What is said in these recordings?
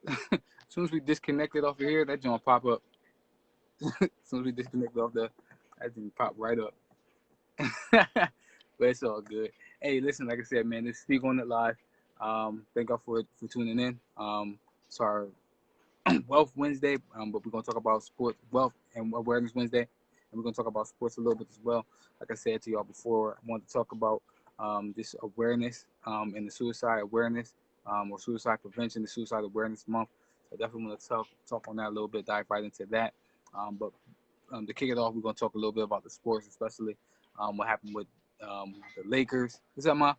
As soon as we disconnected off of here, that joint pop up. As soon as we disconnected off that joint pop right up. But it's all good. Hey, listen, like I said, man, this Speak on It Live. Thank y'all for tuning in. It's our Wealth Wednesday, but we're gonna talk about sports, wealth, and awareness Wednesday, and we're gonna talk about sports a little bit as well. Like I said to y'all before, I wanted to talk about this awareness and the suicide awareness or suicide prevention, the suicide awareness month. So I definitely want to talk on that a little bit, dive right into that. But to kick it off, we're gonna talk a little bit about the sports, especially what happened with the Lakers. What's up, Ma?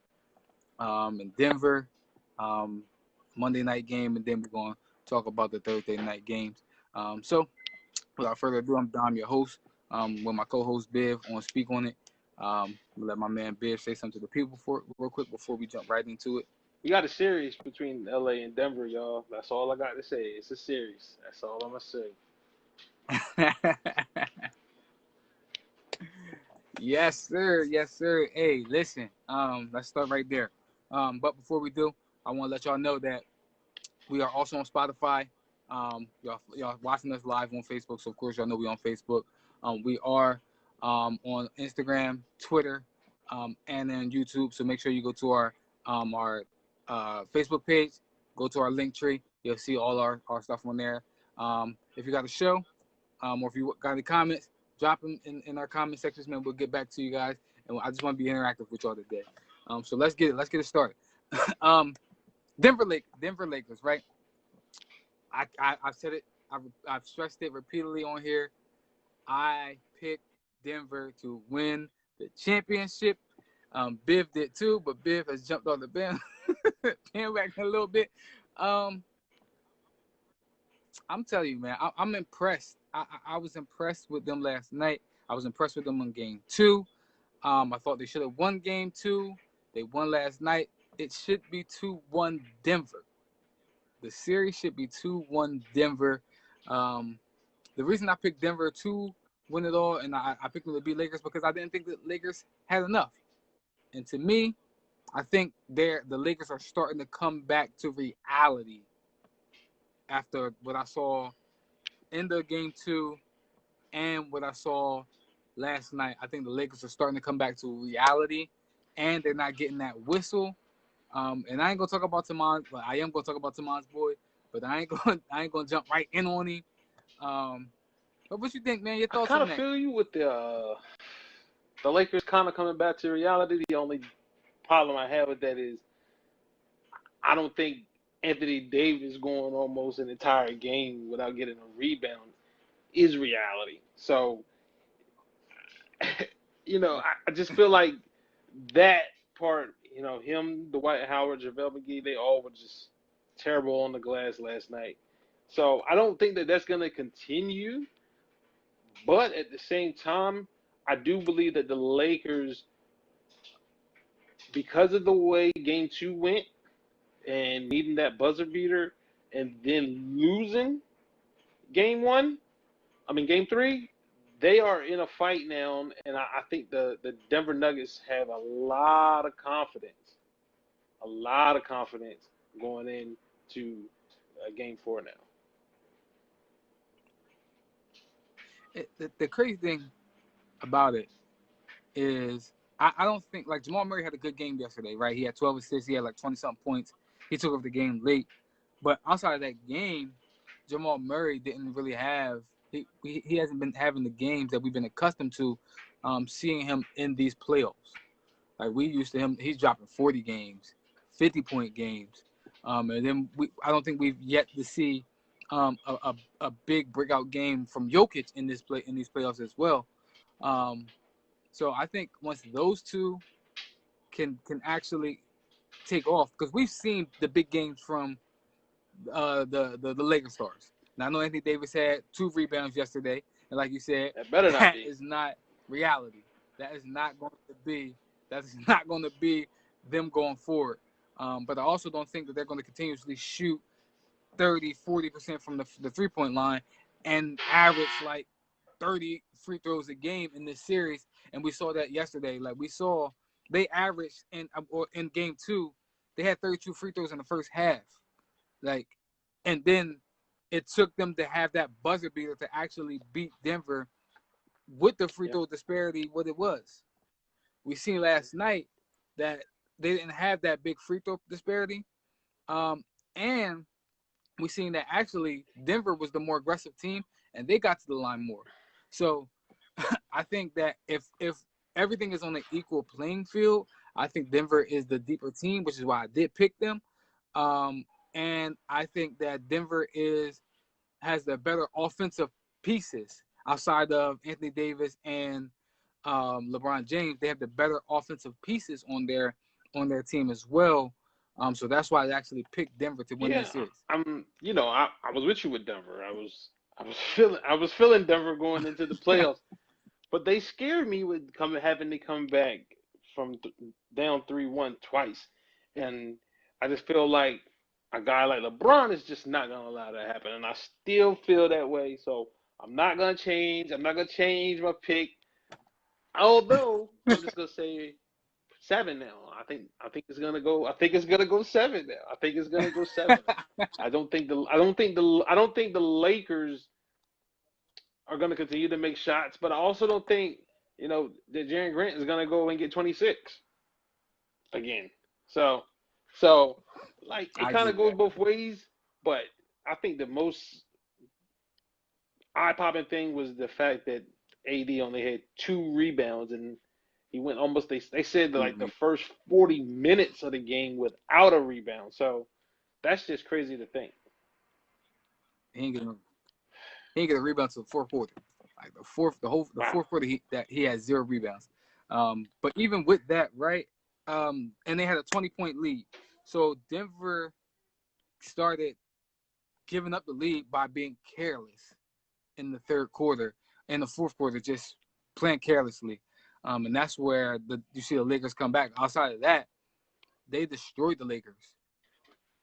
In Denver, um, Monday night game, and then we're going to talk about the Thursday night games. So, without further ado, I'm Dom, your host, with my co-host Biv on Speak on It. We'll let my man Biv say something to the people real quick before we jump right into it. We got a series between LA and Denver, y'all. That's all I got to say. It's a series. That's all I'm gonna say. Yes, sir. Yes, sir. Hey, listen. Let's start right there. But before we do, I want to let y'all know that we are also on Spotify. Y'all watching us live on Facebook, so of course y'all know we on Facebook. We are on Instagram, Twitter, and then YouTube. So make sure you go to our Facebook page, go to our link tree. You'll see all our stuff on there. If you got a show, or if you got any comments, drop them in our comment sections, man. We'll get back to you guys. And I just want to be interactive with y'all today. So let's get it. Let's get it started. um, Denver Lakers, right? I've said it. I've stressed it repeatedly on here. I picked Denver to win the championship. Biv did too, but Biv has jumped on the bandwagon a little bit. Um, I'm telling you, man, I'm impressed. I was impressed with them last night. I was impressed with them on game two. I thought they should have won game two. They won last night. It should be 2-1 Denver. The series should be 2-1 Denver. Um, the reason I picked Denver to win it all and I picked them to beat Lakers because I didn't think the Lakers had enough. And to me, I think the Lakers are starting to come back to reality after what I saw in the game two and what I saw last night. I think the Lakers are starting to come back to reality and they're not getting that whistle. And I ain't gonna talk about Tamon, but I am gonna talk about Tamon's boy, but I ain't gonna jump right in on him. Um, but what you think, man? Your I thoughts kind on of that? feel you with the Lakers kind of coming back to reality. The only problem I have with that is I don't think Anthony Davis going almost an entire game without getting a rebound is reality. So, I just feel like that part, him, Dwight Howard, JaVale McGee, they all were just terrible on the glass last night. So I don't think that that's going to continue. But at the same time, I do believe that the Lakers, because of the way game two went and needing that buzzer beater and then losing game three, they are in a fight now. And I think the Denver Nuggets have a lot of confidence going into game four now. The crazy thing about it is I don't think like Jamal Murray had a good game yesterday, right? He had 12 assists, he had like 20 something points. He took over the game late, but outside of that game, Jamal Murray didn't really have he hasn't been having the games that we've been accustomed to, seeing him in these playoffs. Like we used to him, he's dropping 40 games, 50-point games, and then I don't think we've yet to see a big breakout game from Jokic in these playoffs as well. Um, so I think once those two can actually take off, because we've seen the big games from the Lakers stars. Now I know Anthony Davis had 2 rebounds yesterday, and like you said, That better not that be. is not reality. That is not going to be. That is not going to be them going forward. But I also don't think that they're going to continuously shoot 30-40% from the 3-point line and average like 30 free throws a game in this series. And we saw that yesterday. Like we saw they averaged in game two, they had 32 free throws in the first half. Like, and then it took them to have that buzzer beater to actually beat Denver with the free Yeah. throw disparity what it was. We seen last night that they didn't have that big free throw disparity, and we seen that actually Denver was the more aggressive team and they got to the line more. So I think that if everything is on an equal playing field, I think Denver is the deeper team, which is why I did pick them. And I think that Denver has the better offensive pieces outside of Anthony Davis and LeBron James. They have the better offensive pieces on their team as well. So that's why I actually picked Denver to win Yeah, this series. I was with you with Denver. I was feeling Denver going into the playoffs, but they scared me with having to come back from down 3-1 twice, and I just feel like a guy like LeBron is just not gonna allow that to happen, and I still feel that way. So I'm not gonna change. I'm not gonna change my pick. Although I'm just gonna say 7 now. I think it's gonna go. I think it's gonna go 7 now. I think it's gonna go 7. I don't think the Lakers are gonna continue to make shots, but I also don't think that Jaren Grant is gonna go and get 26 again. So so like it I kind agree of with goes that. both ways, but I think the most eye popping thing was the fact that AD only had 2 rebounds and he went almost. They said that like the Mm-hmm. first 40 minutes of the game without a rebound. So that's just crazy to think. He ain't getting he ain't get a rebound to the fourth quarter. Like the Wow. fourth quarter he had 0 rebounds. But even with that, right? And they had a 20-point lead. So Denver started giving up the lead by being careless in the third quarter and the fourth quarter, just playing carelessly. And that's where you see the Lakers come back. Outside of that, they destroyed the Lakers.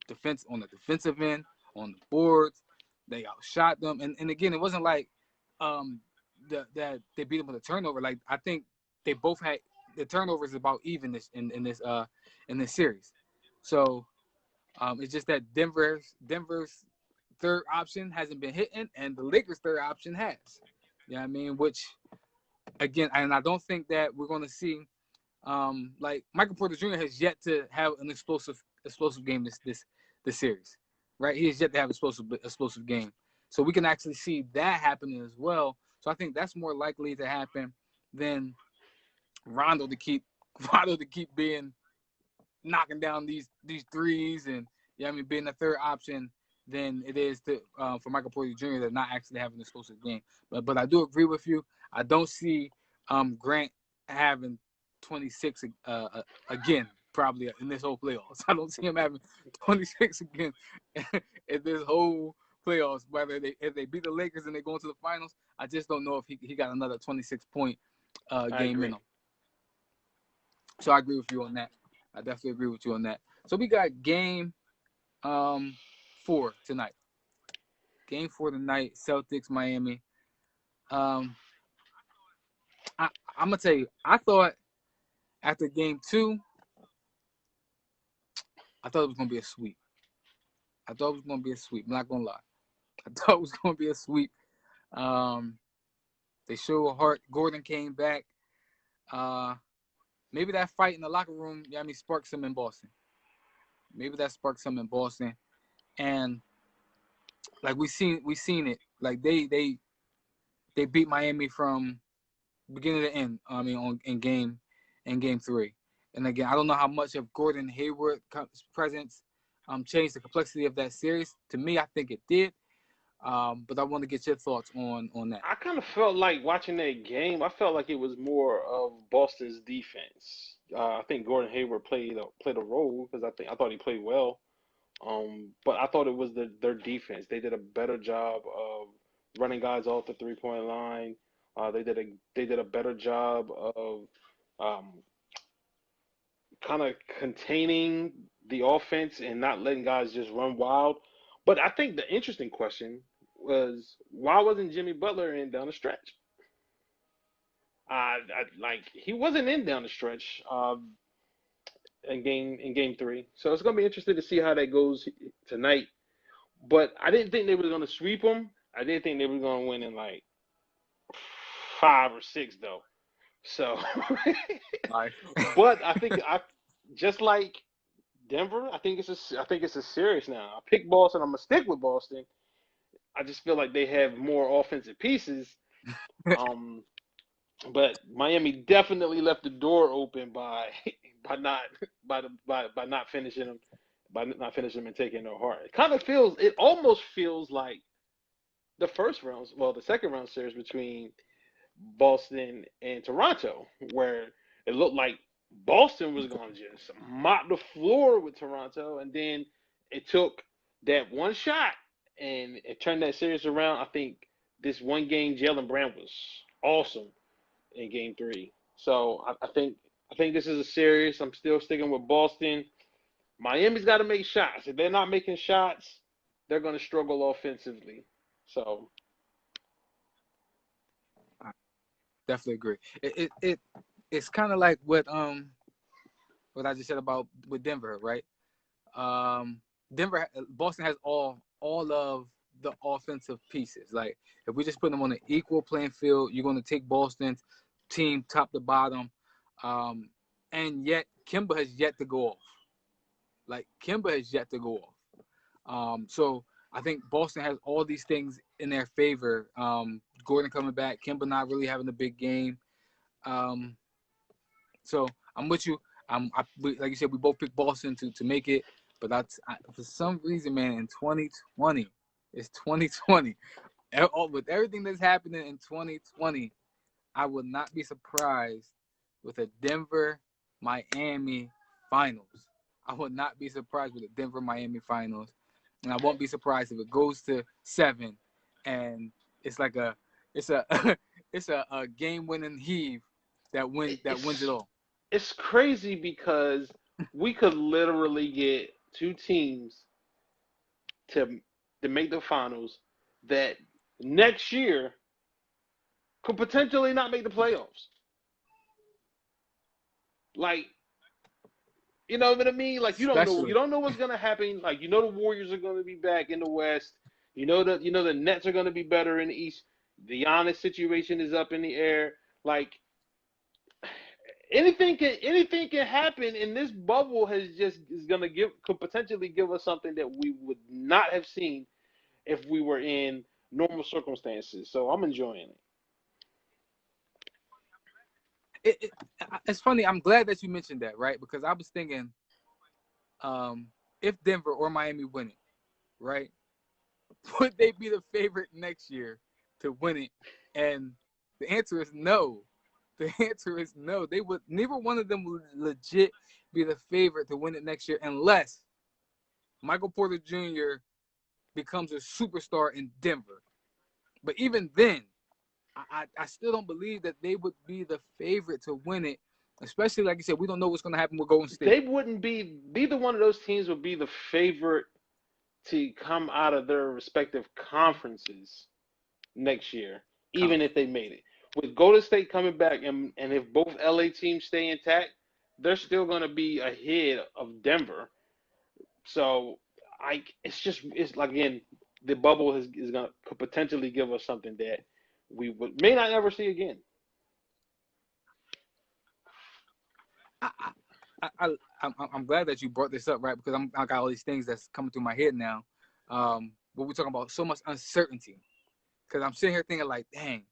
Defense on the defensive end, on the boards, they outshot them. And again, it wasn't like um that they beat them with a turnover. Like I think they both had the turnovers about even in this series. So it's just that Denver's third option hasn't been hitting, and the Lakers' third option has. You know what I mean? Which again, and I don't think that we're going to see. Like Michael Porter Jr. has yet to have an explosive game this series, right? He has yet to have explosive game, so we can actually see that happening as well. So I think that's more likely to happen than Rondo to keep Rondo to keep being knocking down these threes and yeah, I mean being the third option than it is to for Michael Porter Jr. to not actually have an explosive game. But I do agree with you. I don't see Grant having 26 again probably in this whole playoffs. I don't see him having 26 again in this whole playoffs. Whether if they beat the Lakers and they go into the finals, I just don't know if he got another 26-point I game in agree. him. So I agree with you on that. I definitely agree with you on that. So we got game 4 tonight. Game 4 tonight, Celtics, Miami. Um, I'm gonna tell you, I thought after game 2, I thought it was gonna be a sweep. I thought it was gonna be a sweep. I'm not gonna lie. I thought it was gonna be a sweep. Um, they showed heart. Gordon came back. Uh, maybe that fight in the locker room, yeah, I mean, sparked some in Boston. Maybe that sparked some in Boston, and like we seen it. Like they beat Miami from beginning to end. I mean, in game 3. And again, I don't know how much of Gordon Hayward's presence changed the complexity of that series. To me, I think it did. But I want to get your thoughts on that. I kind of felt like watching that game. I felt like it was more of Boston's defense. I think Gordon Hayward played a role because I thought he played well. But I thought it was their defense. They did a better job of running guys off the 3-point line. They did a better job of um, kind of containing the offense and not letting guys just run wild. But I think the interesting question was why wasn't Jimmy Butler in down the stretch? Like he wasn't in down the stretch in game 3, so it's gonna be interesting to see how that goes tonight. but I didn't think they were going to sweep them. I didn't think they were going to win in like 5 or 6 though. So, All right. but I think I just like Denver. I think it's a series now. I picked Boston. I'm gonna stick with Boston. I just feel like they have more offensive pieces. Um, but Miami definitely left the door open by by not by not finishing them and taking their heart. It almost feels like the second round series between Boston and Toronto, where it looked like Boston was going to just mop the floor with Toronto, and then it took that one shot and it turned that series around. I think this one game, Jalen Brown was awesome in Game 3. So I think this is a series. I'm still sticking with Boston. Miami's got to make shots. If they're not making shots, they're going to struggle offensively. So I definitely agree. It's kind of like what I just said about with Denver, right? Boston has all of the offensive pieces. Like if we just put them on an equal playing field, you're going to take Boston's team top to bottom, and yet Kemba has yet to go off. Like Kemba has yet to go off. So I think Boston has all these things in their favor. Gordon coming back, Kemba not really having a big game. Um, so I'm with you. Like you said, we both picked Boston to make it, but for some reason, man, in 2020, it's 2020. With everything that's happening in 2020, I would not be surprised with a Denver Miami finals. I would not be surprised with a Denver Miami finals, and I won't be surprised if it goes to 7, and it's like it's a it's a game winning heave that wins it all. it's crazy because we could literally get two teams to make the finals that next year could potentially not make the playoffs. Like, you know what I mean? Like you Especially, don't know what's gonna happen. Like the Warriors are gonna be back in the West. The Nets are gonna be better in the East. The Giannis situation is up in the air. Like anything can happen, and this bubble is gonna could potentially give us something that we would not have seen if we were in normal circumstances. So I'm enjoying it. it, it, it's funny. I'm glad that you mentioned that, right? Because I was thinking, if Denver or Miami win it, right? Would they be the favorite next year to win it? And the answer is no. The answer is no. They would neither one of them would legit be the favorite to win it next year unless Michael Porter Jr. becomes a superstar in Denver. But even then, I still don't believe that they would be the favorite to win it. Especially like you said, we don't know what's going to happen with Golden State. They wouldn't be neither one of those teams would be the favorite to come out of their respective conferences next year, even if they made it. With Golden State coming back, and if both LA teams stay intact, they're still going to be ahead of Denver. So, it's like again, the bubble is going to could potentially give us something that may not ever see again. I, I, I, I'm glad that you brought this up, right? Because I got all these things that's coming through my head now. But we're talking about so much uncertainty. Because I'm sitting here thinking like, dang,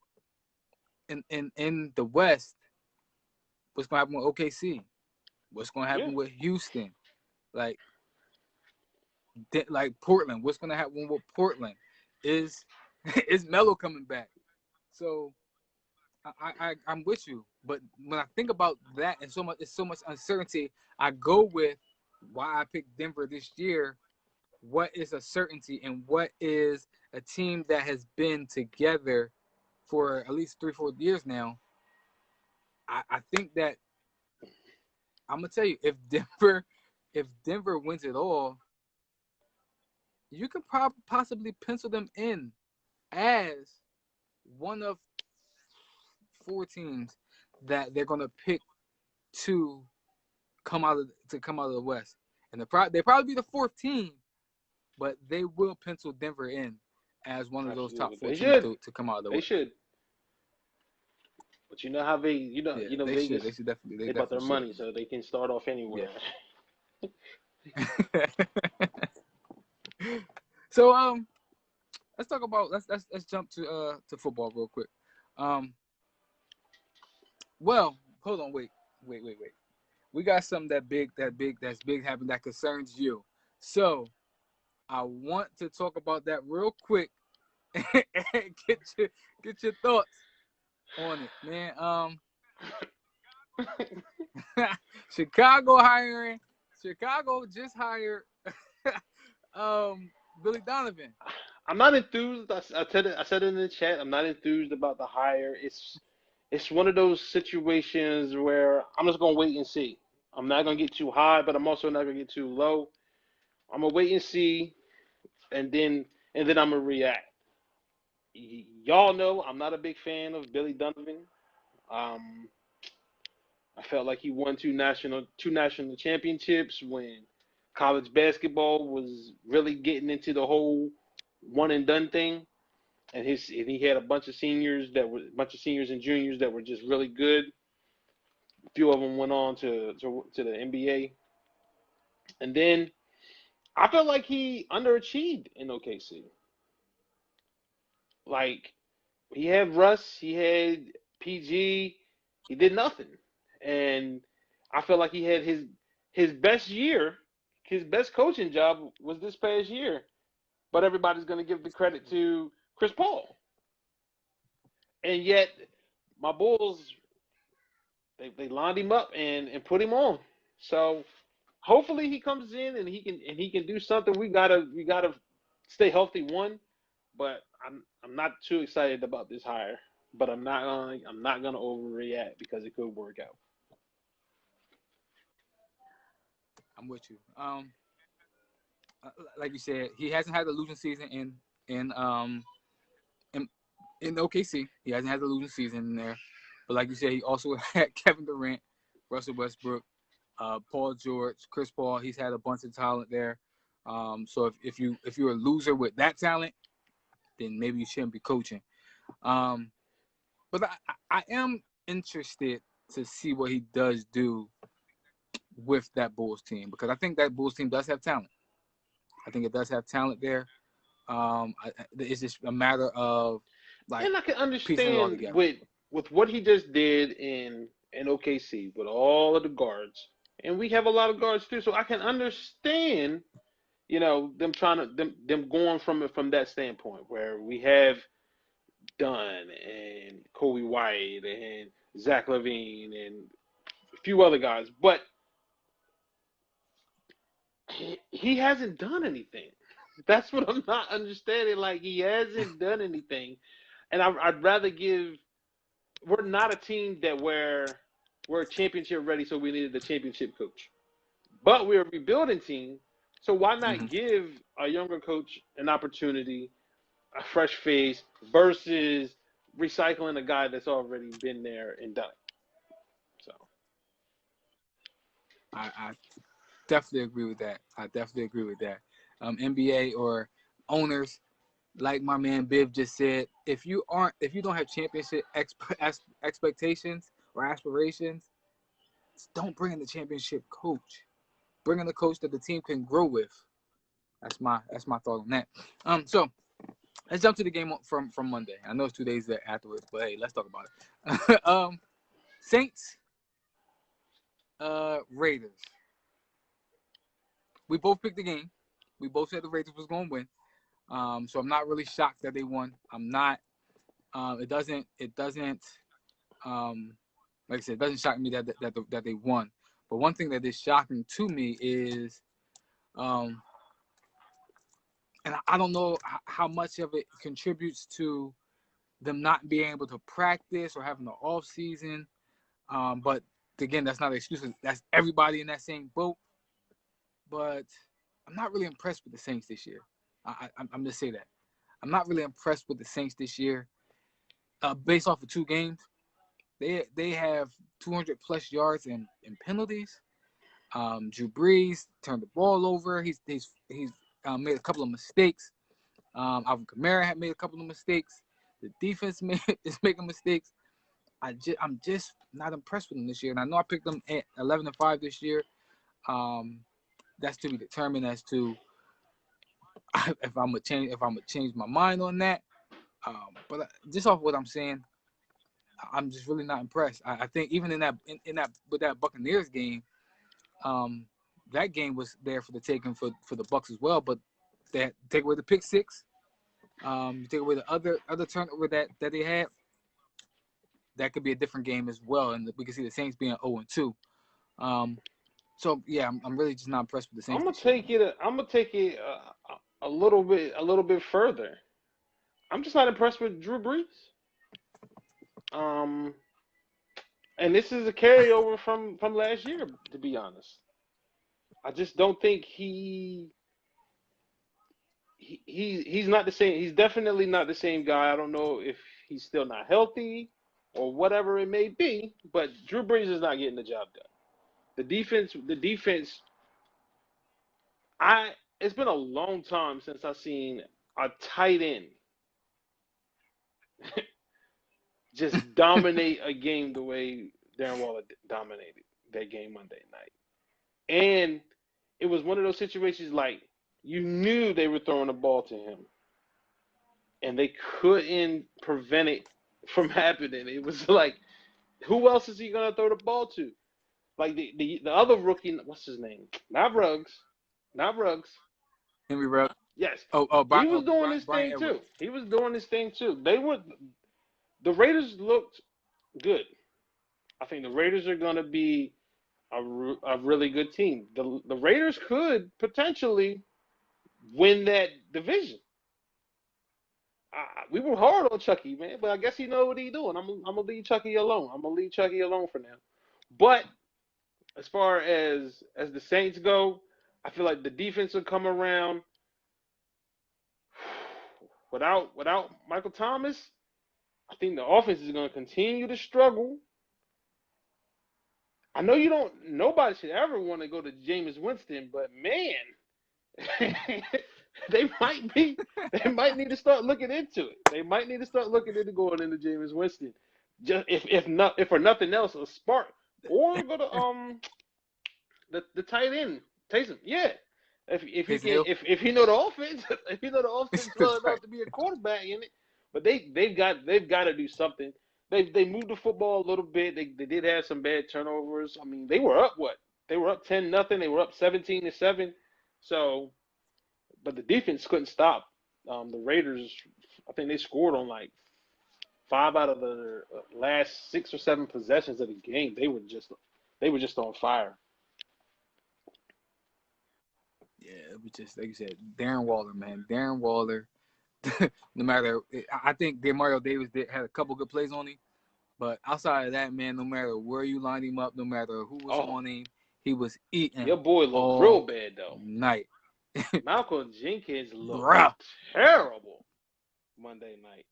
in the West, what's gonna happen with OKC? What's gonna Yeah, happen with Houston? Like, like Portland. What's gonna happen with Portland? Is is Melo coming back? So I'm with you. But when I think about that and it's so much uncertainty, I go with why I picked Denver this year. What is a certainty and what is a team that has been together for at least 3-4 years now? I think that I'm gonna tell you if Denver wins it all, you could possibly pencil them in as one of 4 teams that they're gonna pick to come out of the West, and they probably be the 4th team. but they will pencil Denver in as one of those top Absolutely, four they teams should. to come out of the They West. should. But you know how Yeah, they should. Vegas, They should definitely. They they bought their definitely should. money, so they can start off Yeah. anywhere. So let's talk about let's jump to football real quick. Well, hold on, wait. We got something that's big happening that concerns you. So I want to talk about that real quick and get your thoughts on it, man. Chicago hiring. Chicago just hired Billy Donovan. I'm not enthused. I said it in the chat. I'm not enthused about the hire. It's one of those situations where I'm just gonna wait and see. I'm not gonna get too high, but I'm also not gonna get too low. I'm gonna wait and see, and then I'm gonna react. Y'all know I'm not a big fan of Billy Donovan. Um, I felt like he won two national championships when college basketball was really getting into the whole one and done thing. And he had a bunch of seniors and juniors that were just really good. A few of them went on to the NBA, and then I felt like he underachieved in OKC. Like he had Russ, he had PG, he did nothing, and I felt like he had his best year, his best coaching job was this past year. But everybody's going to give the credit to Chris Paul, and yet my Bulls they lined him up and put him on. So hopefully he comes in and he can do something. We gotta stay healthy one, but I'm not too excited about this hire. But I'm not gonna overreact because it could work out. I'm with you. Like you said, he hasn't had a losing season in in OKC. He hasn't had a losing season in there. But like you said, he also had Kevin Durant, Russell Westbrook, Paul George, Chris Paul. He's had a bunch of talent there. So if you're a loser with that talent, then maybe you shouldn't be coaching. Um, but I am interested to see what he does do with that Bulls team because I think that Bulls team does have talent. I think it does have talent there. It's just a matter of like And I can piecing it all understand together. with what he just did in OKC with all of the guards, and we have a lot of guards too. So I can understand, them trying to them going from it from that standpoint where we have Dunn and Kobe White and Zach Levine and a few other guys, but he hasn't done anything. That's what I'm not understanding. Like he hasn't done anything, and I'd rather give. We're not a team that we're championship ready, so we needed a championship coach. But we're a rebuilding team, so why not Hmm. give a younger coach an opportunity, a fresh face, versus recycling a guy that's already been there and done it. So I definitely agree with that. I definitely agree with that. NBA or owners, like my man Biv just said, if you don't have championship expectations or aspirations, don't bring in the championship coach. Bring in the coach that the team can grow with. That's my thought on that. So let's jump to the game from Monday. I know it's 2 days afterwards, but hey, let's talk about it. Saints, Raiders. We both picked the game. We both said the Raiders was going to win. So I'm not really shocked that they won. I'm not. It doesn't. Like I said, it doesn't shock me that they won. But one thing that is shocking to me is, and I don't know how much of it contributes to them not being able to practice or having an off season. But again, that's not an excuse. That's everybody in that same boat. But I'm not really impressed with the Saints this year. I'm just say that. I'm not really impressed with the Saints this year. Based off of 2 games, they have 200 plus yards in penalties. Drew Brees turned the ball over. He's made a couple of mistakes. Alvin Kamara had made a couple of mistakes. The defense is making mistakes. I'm just not impressed with them this year. And I know I picked them at 11-5 this year. That's to be determined as to if I'm gonna change my mind on that. But just off what I'm saying, I'm just really not impressed. I think even in that with that Buccaneers game, that game was there for the taking for the Bucs as well. But that take away the pick six, you take away the other turnover that they had, that could be a different game as well. And we can see the Saints being 0-2. So yeah, I'm really just not impressed with the Saints. I'm gonna take it a little bit further. I'm just not impressed with Drew Brees. And this is a carryover from last year, to be honest. I just don't think he's not the same. He's definitely not the same guy. I don't know if he's still not healthy or whatever it may be, but Drew Brees is not getting the job done. The defense. It's been a long time since I've seen a tight end just dominate a game the way Darren Waller dominated that game Monday night. And it was one of those situations like you knew they were throwing the ball to him and they couldn't prevent it from happening. It was like, who else is he going to throw the ball to? Like the other rookie, what's his name? Not Ruggs. Henry Ruggs. Yes. He was doing his thing too. He was doing his thing too. The Raiders looked good. I think the Raiders are going to be a really good team. The Raiders could potentially win that division. We were hard on Chucky, man, but I guess he know what he's doing. I'm gonna leave Chucky alone. For now. But as far as the Saints go, I feel like the defense will come around. Without Michael Thomas, I think the offense is going to continue to struggle. I know nobody should ever want to go to Jameis Winston, but man, they might need to start looking into it. They might need to start looking into going into Jameis Winston. Just if for nothing else, a spark. Or go to the tight end, Taysom. Yeah. If he know the offense, well enough to be a quarterback in it. But they've got to do something. They moved the football a little bit. They did have some bad turnovers. I mean, they were up what? They were up 10-0. They were up 17-7. So, but the defense couldn't stop the Raiders. I think they scored on like 5 out of the last 6 or 7 possessions of the game. They were just on fire. Yeah, it was just like you said, Darren Waller, man. Darren Waller. No matter, I think Demario Davis had a couple good plays on him, but outside of that, man, no matter where you line him up, no matter who was on him, he was eating. Your boy looked real bad though. Night. Malcolm Jenkins looked terrible Monday night.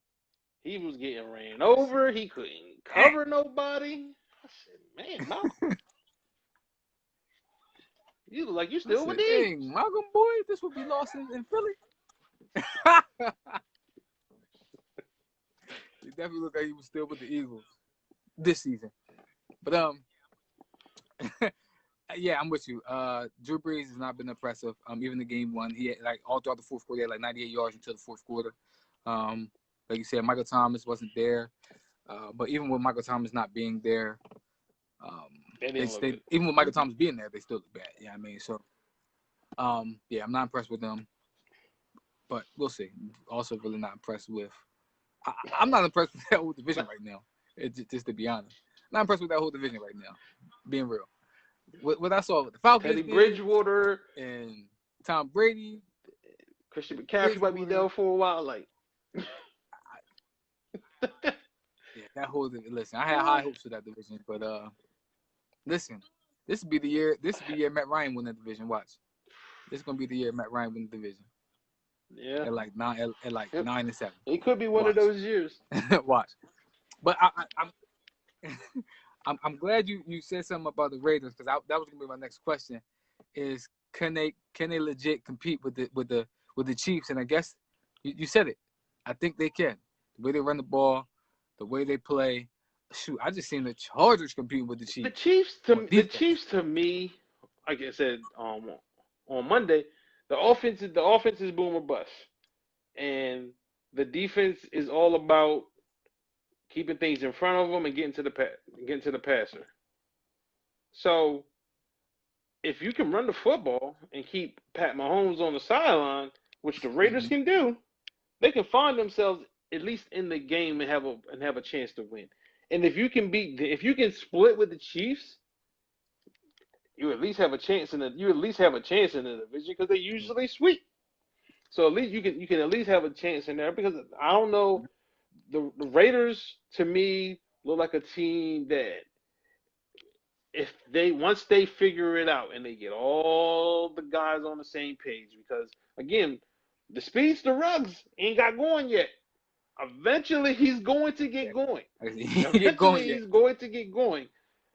He was getting ran over. He couldn't cover nobody. I said, man, Malcolm. You look like you still with these. Malcolm, boy, this would be lost in Philly. He definitely looked like he was still with the Eagles this season. But yeah, I'm with you. Drew Brees has not been impressive. Even the game one, he had like all throughout the fourth quarter, he had like 98 yards until the fourth quarter. Like you said, Michael Thomas wasn't there. But even with Michael Thomas not being there, even with Michael Thomas being there, they still look bad. Yeah, I mean, so yeah, I'm not impressed with them. But we'll see. Also, really not impressed with. I'm not impressed with that whole division right now. Just to be honest, not impressed with that whole division right now. Being real, what I saw with the Falcons, Teddy Bridgewater and Tom Brady, Christian McCaffrey might be down for a while. Like, yeah, that whole listen. I had high hopes for that division, but listen, this would be the year. This would be the year Matt Ryan win that division. Watch, this is gonna be the year Matt Ryan win the division. Yeah, at like 9-7. It could be one of those years. Watch, but I'm glad you said something about the Raiders because that was gonna be my next question. Is can they legit compete with the Chiefs? And I guess you said it. I think they can. The way they run the ball, the way they play. Shoot, I just seen the Chargers competing with the The Chiefs Chiefs on to the defense. Chiefs to me, like I said on Monday, the offense is boom or bust, and the defense is all about keeping things in front of them and getting to the passer. So if you can run the football and keep Pat Mahomes on the sideline, which the Raiders Mm-hmm. can do, they can find themselves at least in the game and have a chance to win. And if you can split with the Chiefs, you at least have a chance in the division because they usually sweep. So at least you can at least have a chance in there because I don't know, the Raiders to me look like a team that if they once they figure it out and they get all the guys on the same page, because again, the speedster Ruggs ain't got going yet. Eventually he's going to get going. Get going Eventually yet. he's going to get going.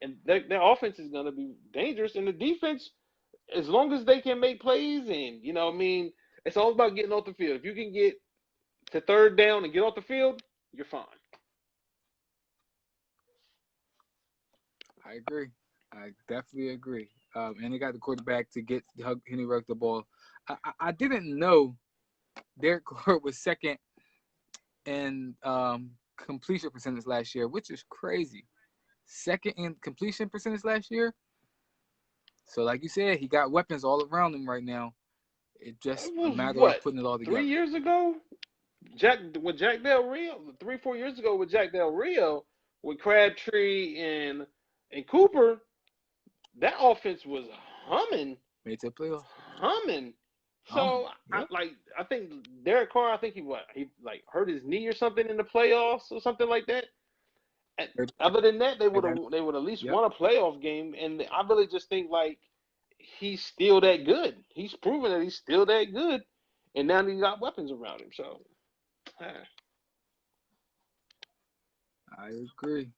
And their offense is going to be dangerous. And the defense, as long as they can make plays and, it's all about getting off the field. If you can get to third down and get off the field, you're fine. I agree. I definitely agree. And they got the quarterback to get Henry Ruggs the ball. I didn't know Derek Carr was second in completion percentage last year, which is crazy. Second in completion percentage last year. So, like you said, he got weapons all around him right now. It's just It a was matter of what, putting it all 3 together. years ago? Jack Del Rio, 3-4 years ago with Jack Del Rio, with Crabtree and Cooper, that offense was humming, Made to the playoff. humming. Yep. So I think Derek Carr, I think he like hurt his knee or something in the playoffs or something like that. And other than that, they would at least Yep. won a playoff game. And I really just think like he's still that good. He's proven that he's still that good, and now he got weapons around him. So. I agree.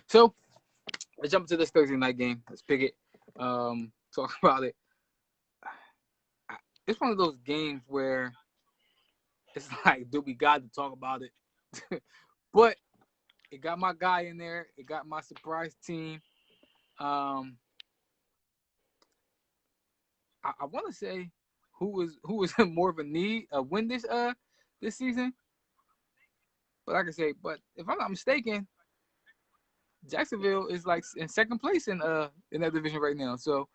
So let's jump into this Thursday night game. Let's pick it. Talk about it. It's one of those games where it's like, do we got to talk about it? But it got my guy in there. It got my surprise team. I want to say who was in more of a need of win this season. But like I say, if I'm not mistaken, Jacksonville is like in second place in that division right now. So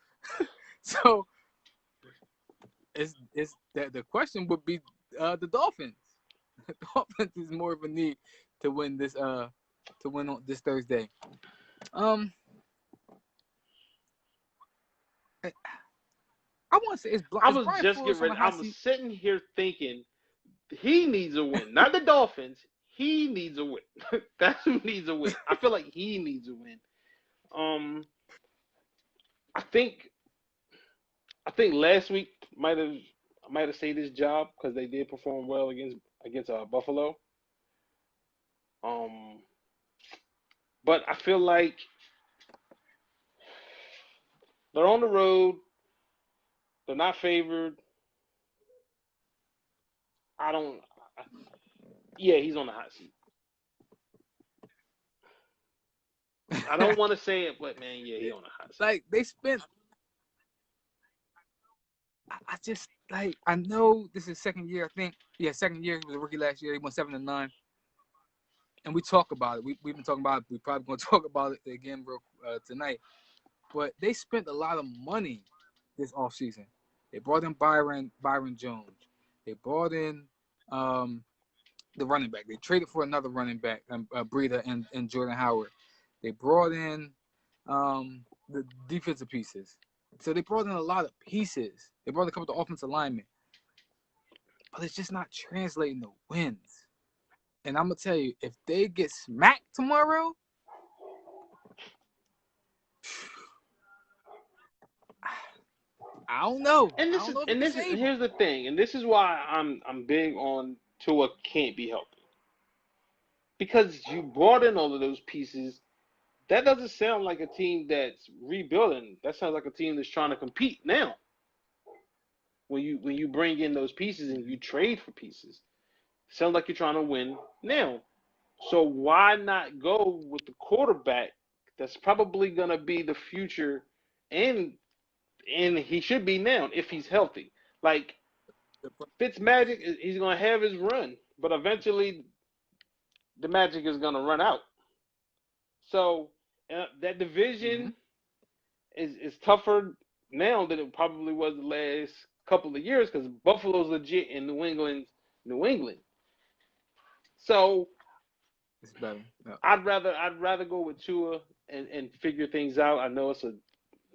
it's the question would be the Dolphins. The Dolphins is more of a need to win on this Thursday. I want to say I was just getting ready. I was sitting here thinking he needs a win, not the Dolphins. He needs a win. That's who needs a win. I feel like he needs a win. I think last week might have saved his job because they did perform well against Buffalo. But I feel like they're on the road. They're not favored. Yeah, he's on the hot seat. I don't want to say it, but man, yeah, he's on the hot seat. Like they spent. I just like I know this is second year. I think second year. He was a rookie last year. He won 7-9, and we talk about it. We've been talking about it. We're probably going to talk about it again, tonight. But they spent a lot of money this offseason. They brought in Byron Jones. They brought in the running back. They traded for another running back, Breida and Jordan Howard. They brought in the defensive pieces. So they brought in a lot of pieces. They brought in a couple of offensive linemen. But it's just not translating to wins. And I'm going to tell you, if they get smacked tomorrow, I don't know. And here's the thing, and this is why I'm big on Tua can't be healthy. Because you brought in all of those pieces, that doesn't sound like a team that's rebuilding. That sounds like a team that's trying to compete now. When you bring in those pieces and you trade for pieces, sounds like you're trying to win now. So why not go with the quarterback that's probably gonna be the future, and he should be now if he's healthy. Like Fitzmagic, he's gonna have his run, but eventually the magic is gonna run out. So that Mm-hmm. division is tougher now than it probably was the last couple of years because Buffalo's legit and New England. So It's better. Yeah. I'd rather go with Tua and figure things out. I know the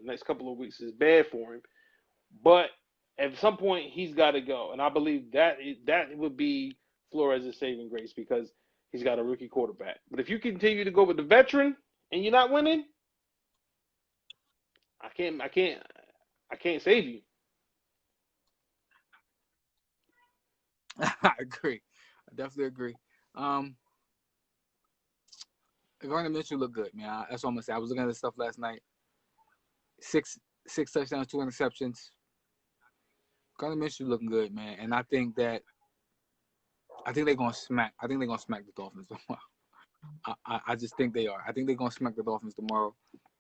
next couple of weeks is bad for him, but at some point he's got to go, and I believe that would be Flores' saving grace because he's got a rookie quarterback. But if you continue to go with the veteran and you're not winning, I can't save you. I agree. I definitely agree. Um, Gardner Mitchell looked good, man. That's what I'm gonna say. I was looking at this stuff last night. Six six touchdowns, 2 interceptions. Gardner Mitchell looking good, man. And I think they're gonna smack. I think they're gonna smack the Dolphins tomorrow. I just think they are. I think they're gonna smack the Dolphins tomorrow.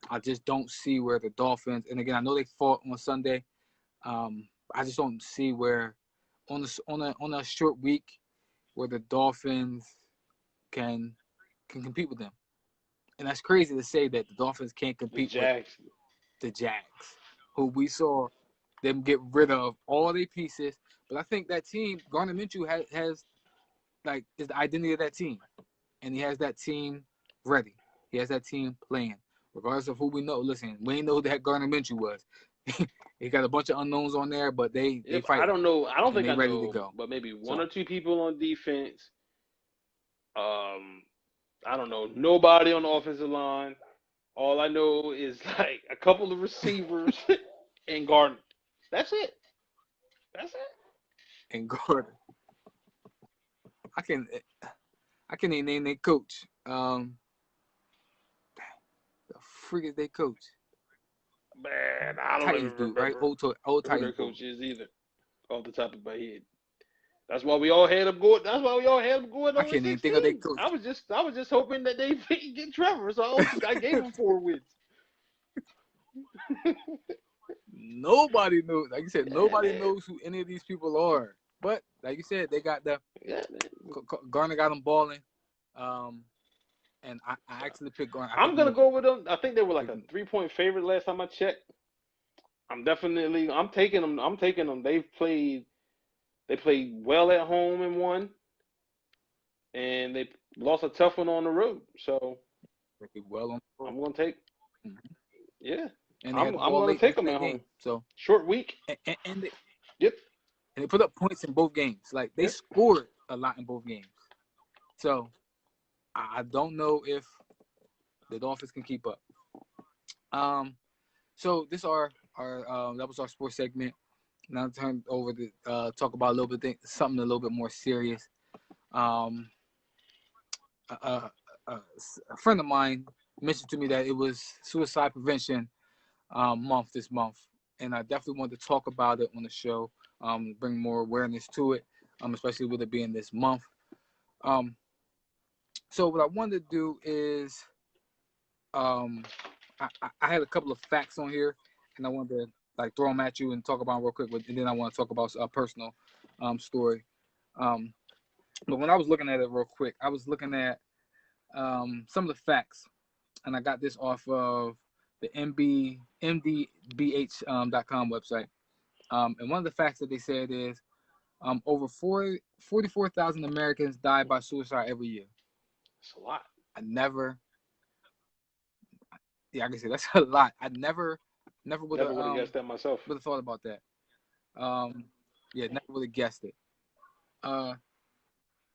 I just don't see where the Dolphins. And again, I know they fought on Sunday. I just don't see where on a short week where the Dolphins can compete with them. And that's crazy to say that the Dolphins can't The compete with Jags. the Jags, who we saw them get rid of all their pieces. But I think that team, Garner Minshew has like is the identity of that team, and he has that team ready. He has that team playing, regardless of who we know. Listen, we ain't know who that Garner Minshew was. He got a bunch of unknowns on there, but they Yep, I fighting don't know. I don't and think they I ready to know, go. but maybe one So or two people on defense. Um, I don't know nobody on the offensive line. All I know is like a couple of receivers and Gardner. That's it. That's it. and Gordon, I can I can even name their coach. The freak is their coach? Man, I don't Titans even dude, right? remember Old who their Titans dude. coach is either, off the top of my head. That's why we all had them going. That's why we all had them going I 0 can't even think of their 16. coach. I was just hoping that they get Trevor, so I gave them 4 wins. Nobody knows. Like you said, Yeah, nobody man. knows who any of these people are. But like you said, they got the Yeah, man. Garner got them balling. Um, and I actually picked Garner. I I'm think I'm gonna gonna go with them. I think they were like pick a them. 3-point favorite last time I checked. I'm taking them. I'm taking them. They played well at home and won, and they lost a tough one on the road. So They did well on the road. I'm gonna take. Mhm. Yeah, And they had I'm the I'm ball gonna late take in them that at home. game. So Short week. and Yep. they put up points in both games. Like they Yep. scored a lot in both games. So I don't know if the Dolphins can keep up. Um, so this our that was our sports segment. Now turn over to talk about a little bit something a little bit more serious. Um, a, a, a friend of mine mentioned to me that it was suicide prevention month this month, and I definitely wanted to talk about it on the show, bring more awareness to it, especially with it being this month. Um, so what I wanted to do is um, I had a couple of facts on here, and I wanted to like throw them at you and talk about them real quick, and then I want to talk about a personal story. Um, but when I was looking at it real quick, I was looking at some of the facts, and I got this off of the MDBH.com website. And one of the facts that they said is over 44,000 Americans die by suicide every year. It's a lot. I never, yeah, I can say that's a lot. I never Never would have guessed that myself. would have thought about that. Um, yeah, never would have guessed it. Uh,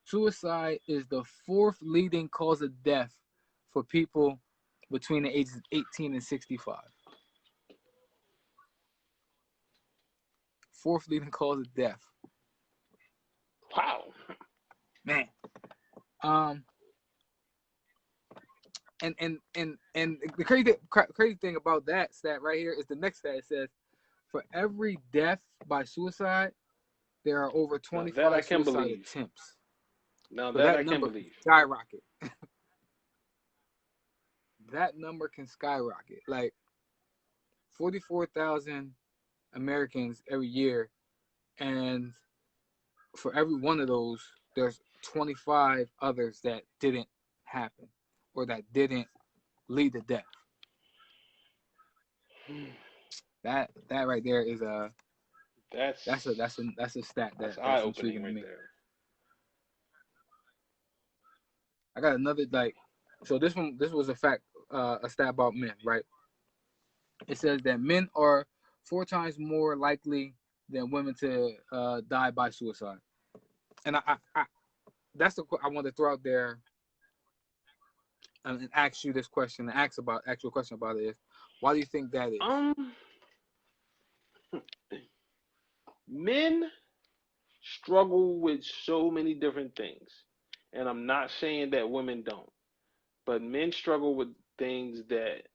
Suicide is the fourth leading cause of death for people between the ages of 18 and 65. Fourth leading cause of death. Wow. Man. Um, And the crazy thing about that stat right here is the next stat. It says for every death by suicide, there are over Now that I 25 can suicide believe. attempts. Now So that that I can number can believe. skyrocket. That number can skyrocket. Like 44,000 Americans every year, and for every one of those, there's 25 others that didn't happen or that didn't lead to death. That right there is a That's that's a stat eye that's opening intriguing to right me. there. I got another like, so this was a stat about men, right? It says that men are 4 times more likely than women to die by suicide. And I that's the I want to throw out there and ask you this question and ask you a question about it is why do you think that is? Um, Men struggle with so many different things, and I'm not saying that women don't, but men struggle with things that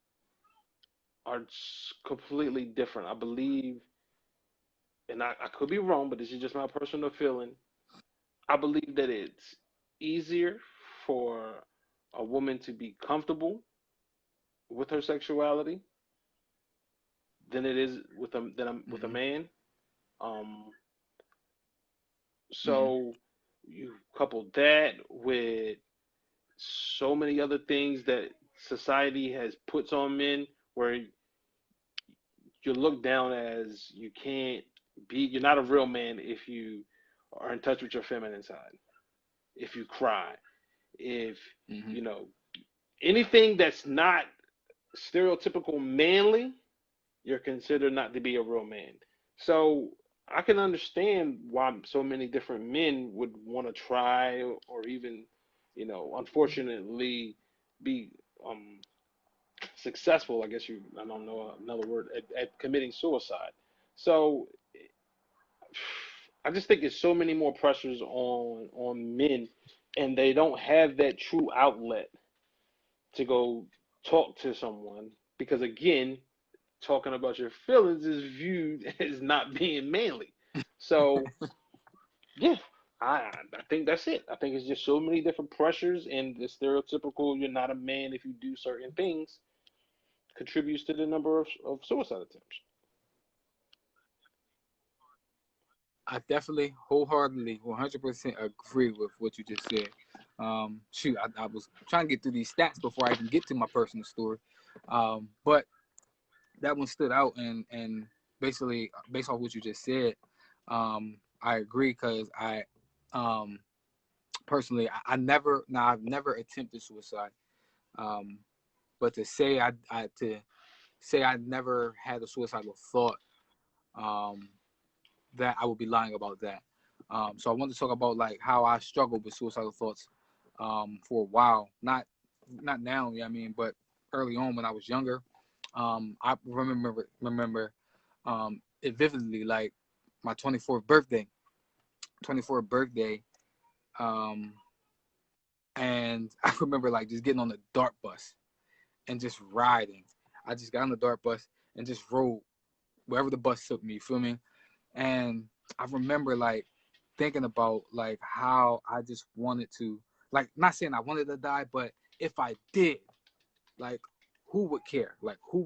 are completely different. I believe, and I could be wrong, but this is just my personal feeling. I believe that it's easier for a woman to be comfortable with her sexuality than it is with a Mm-hmm. man. Um, Mm-hmm. so you couple that with so many other things that society has puts on men, where you're looked down as you're not a real man if you are in touch with your feminine side, if you cry, if Mm-hmm. you know anything that's not stereotypical manly, you're considered not to be a real man. So I can understand why so many different men would want to try, or even, unfortunately, be um, successful. I guess I don't know another word, at committing suicide. So I just think there's so many more pressures on men, and they don't have that true outlet to go talk to someone, because again, talking about your feelings is viewed as not being manly. So yeah, I think that's it. I think it's just so many different pressures, and the stereotypical "you're not a man if you do certain things" contributes to the number of suicide attempts. I definitely wholeheartedly 100% agree with what you just said. Shoot, I was trying to get through these stats before I even get to my personal story. But that one stood out, and basically based off what you just said, I agree because um, personally I've never attempted suicide. Um, but to say I never had a suicidal thought, um, that I would be lying about that. So I want to talk about like how I struggled with suicidal thoughts for a while. Not now, yeah, I mean, but early on when I was younger. I remember it vividly, like my 24th birthday. 24th birthday, um, and I remember like just getting on the dart bus and just riding. I just got on the dart bus and just rode wherever the bus took me. You feel me? And I remember like thinking about like how I just wanted to, like, not saying I wanted to die, but if I did, like, who would care? Like who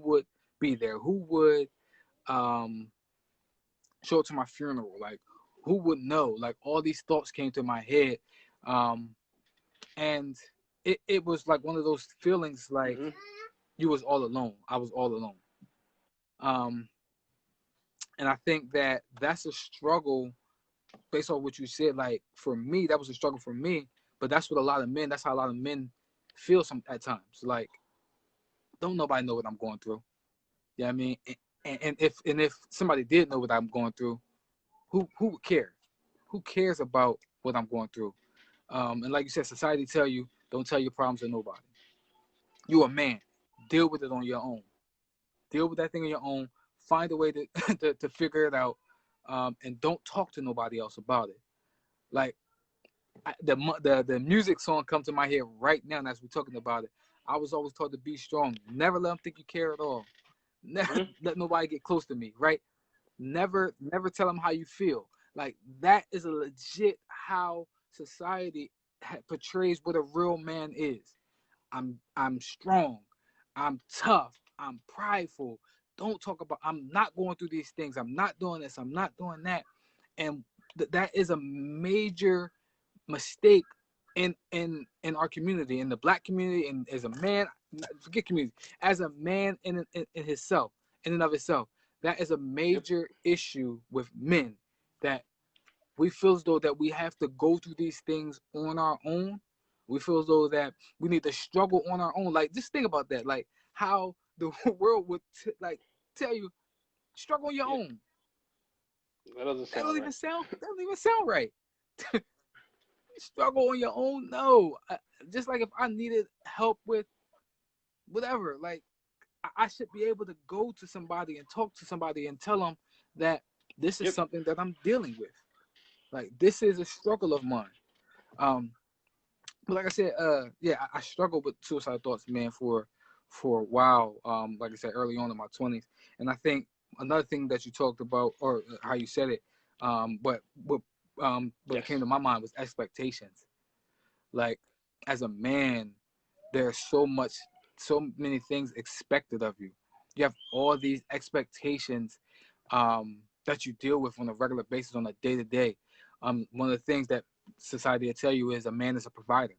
would be there? Who would um show up to my funeral? Like who would know? Like all these thoughts came to my head. Um and it was like one of those feelings like Hmm. you was all alone. I was all alone. Um and I think that that's a struggle based on what you said. Like for me, that was a struggle for me, but that's what a lot of men, that's how a lot of men feel some at times. Like, don't nobody know what I'm going through. Yeah, I mean, and if somebody did know what I'm going through, who would care? Who cares about what I'm going through? And like you said, society tell you don't tell your problems to nobody. You a man, deal with it on your own. Deal with that thing on your own. Find a way to to figure it out, and don't talk to nobody else about it. Like the music song come to my head right now, and as we're talking about it, I was always taught to be strong. Never let them think you care at all. Never Mm-hmm. let nobody get close to me, right? Never tell them how you feel. Like that is a legit how society portrays what a real man is. I'm strong. I'm tough. I'm prideful. Don't talk about. I'm not going through these things. I'm not doing this. I'm not doing that. And that is a major mistake in our community, in the black community, and as a man, forget community, as a man in himself, in and of itself. That is a Yep. major issue with men, that we feel as though that we have to go through these things on our own. We feel as though that we need to struggle on our own. Like, just think about that. Like how the world would like tell you struggle on your Yep. own. That doesn't That sound don't right. even sound. That don't even sound right. Struggle on your own. No, just like if I needed help with whatever, like I should be able to go to somebody and talk to somebody and tell them that this is Yep. something that I'm dealing with. Like this is a struggle of mine. Um, but like I said, yeah, I struggled with suicidal thoughts, man, for a while. Like I said, early on in my 20s, and I think another thing that you talked about, or how you said it, but what came Yes. to my mind was expectations. Like as a man, there's so many things expected of you. You have all these expectations that you deal with on a regular basis, on a day to day. One of the things that society will tell you is a man is a provider.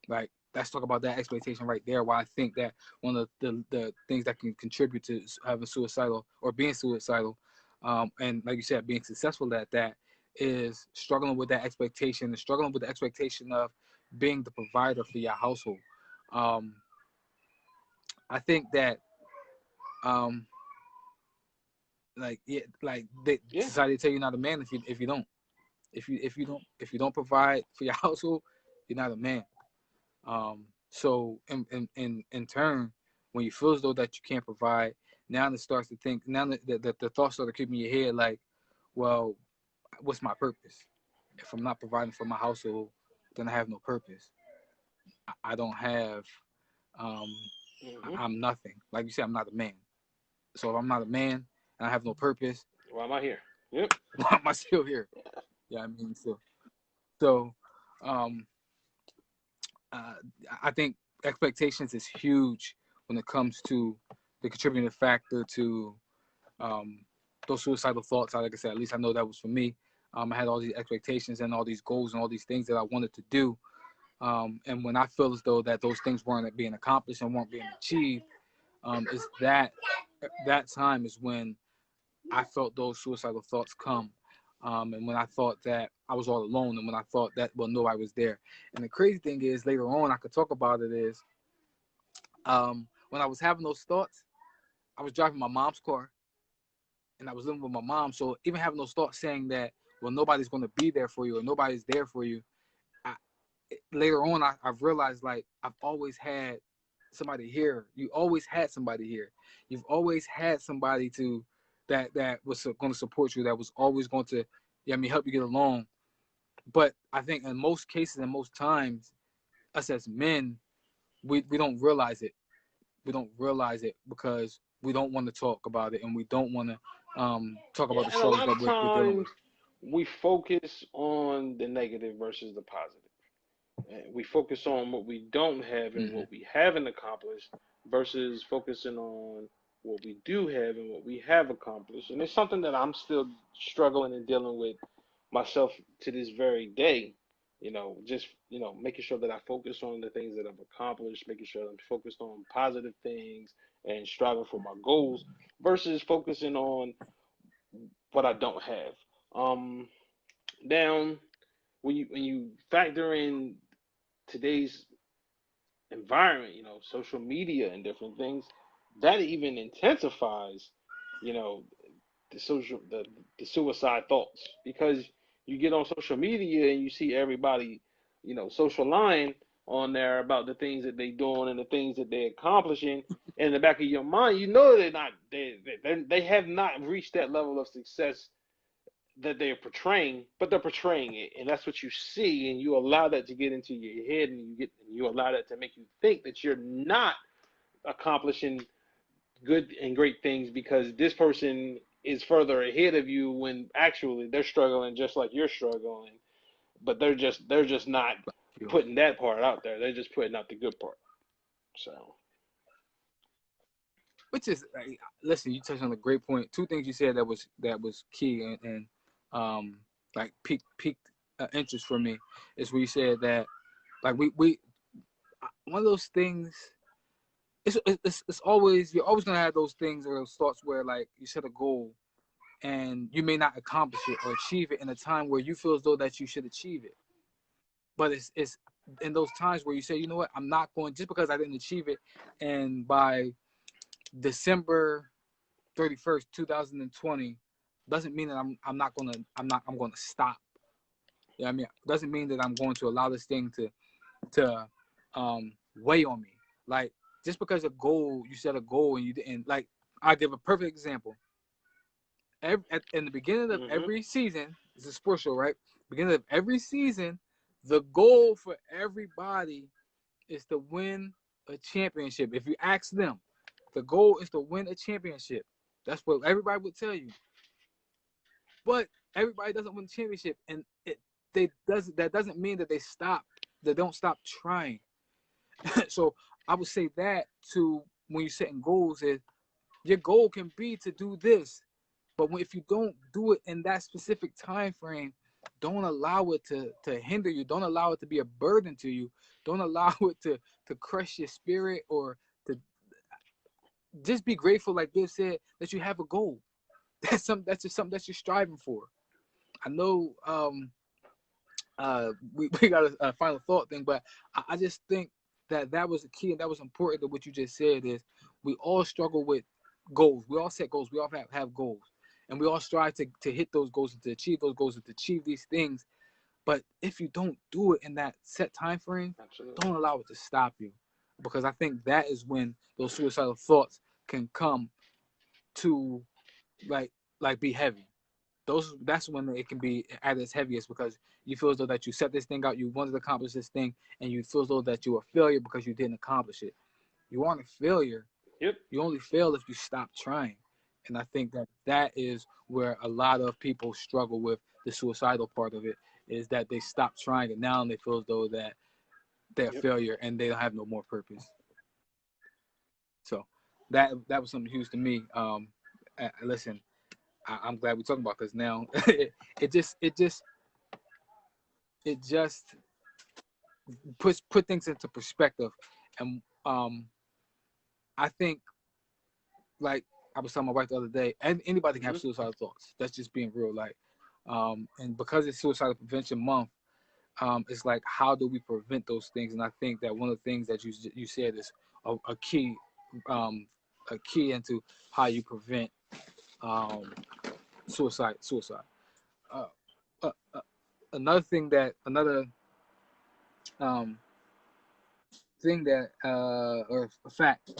Like let's talk about that expectation right there. Why I think that one of the things that can contribute to having suicidal or being suicidal, and like you said, being successful at that, is struggling with that expectation and struggling with the expectation of being the provider for your household. Um, I think that um, like yeah, like Yeah. society tell you not a man if you don't if you don't provide for your household, you're not a man. So in turn, when you feel as though that you can't provide, now it starts to think. Now the thoughts start to keep in your head like, well, what's my purpose? If I'm not providing for my household, then I have no purpose. I don't have. Um, Mm-hmm. I'm nothing. Like you said, I'm not a man. So if I'm not a man and I have no purpose, Why am I here? Yep. why am I still here? Yeah, I mean, so um, uh, I think expectations is huge when it comes to the contributing factor to um, those suicidal thoughts. Like I said, at least I know that was for me. I had all these expectations and all these goals and all these things that I wanted to do. And when I feel as though that those things weren't being accomplished and weren't being achieved, is that time is when I felt those suicidal thoughts come. And when I thought that I was all alone, and when I thought that, well, nobody was there. And the crazy thing is, later on, I could talk about it is when I was having those thoughts, I was driving my mom's car and I was living with my mom. So even having those thoughts saying that, well, nobody's going to be there for you or nobody's there for you, I, later on, I've realized like I've always had somebody here. You always had somebody here. You've always had somebody to that was going to support you. That was always going to, yeah, I mean, help you get along. But I think in most cases and most times, us as men, we don't realize it. We don't realize it because we don't want to talk about it and we don't want to talk Yeah, about the and a struggles lot that of we're dealing times with. we focus on the negative versus the positive. And we focus on what we don't have and Mm-hmm. what we haven't accomplished versus focusing on what we do have and what we have accomplished. And it's something that I'm still struggling and dealing with myself to this very day. Just making sure that I focus on the things that I've accomplished, making sure I'm focused on positive things and striving for my goals versus focusing on what I don't have. Um, Down when you factor in today's environment, social media and different things, that even intensifies, you know, the social the suicide thoughts because you get on social media and you see everybody, social line on there about the things that they're doing and the things that they're accomplishing. And in the back of your mind, they're not they have not reached that level of success that they're portraying, but they're portraying it, and that's what you see, and you allow that to get into your head, and you allow that to make you think that you're not accomplishing good and great things because this person is further ahead of you when actually they're struggling just like you're struggling, but they're just not You. putting that part out there. They're just putting out the good part. So Which is listen, you touched on a great point. Two things you said that was key and like piqued interest for me is where you said that like we one of those things. It's always you're always gonna have those things or those thoughts where like you set a goal and you may not accomplish it or achieve it in a time where you feel as though that you should achieve it. But it's in those times where you say, you know what, I'm not going just because I didn't achieve it, and by December 31st, 2020, doesn't mean that I'm gonna stop. Yeah, I mean, doesn't mean that I'm going to allow this thing to weigh on me. Like just because a goal, you set a goal and you didn't like. I give a perfect example. In the beginning of hmm every season, it's a sports show, right? Beginning of every season, the goal for everybody is to win a championship. If you ask them, the goal is to win a championship. That's what everybody would tell you. But everybody doesn't win the championship, and that doesn't mean that they don't stop trying. So I would say that to when you're setting goals is your goal can be to do this, but if you don't do it in that specific time frame, don't allow it to hinder you. Don't allow it to be a burden to you. Don't allow it to crush your spirit or to just be grateful, like Bill said, that you have a goal. That's just something that you're striving for. I know we got a final thought thing, but I just think that was the key and that was important to what you just said is we all struggle with goals. We all set goals. We all have goals. And we all strive to hit those goals and to achieve those goals and to achieve these things. But if you don't do it in that set time frame, absolutely. don't allow it to stop you. Because I think that is when those suicidal thoughts can come to like be heavy. That's when it can be at its heaviest because you feel as though that you set this thing out, you wanted to accomplish this thing, and you feel as though that you're a failure because you didn't accomplish it. You aren't a failure. Yep. You only fail if you stop trying. And I think that is where a lot of people struggle with the suicidal part of it is that they stop trying and now they feel as though that they're a Yep. failure and they don't have no more purpose. So that was something huge to me. Listen, I'm glad we're talking about because now it just it just put things into perspective, and I think like I was telling my wife the other day, and anybody can have hmm suicidal thoughts. That's just being real. Like, and because it's Suicidal Prevention Month, it's like how do we prevent those things? And I think that one of the things that you said is a key, um, a key into how you prevent um, suicide. Uh, uh, uh, another um, thing that or a fact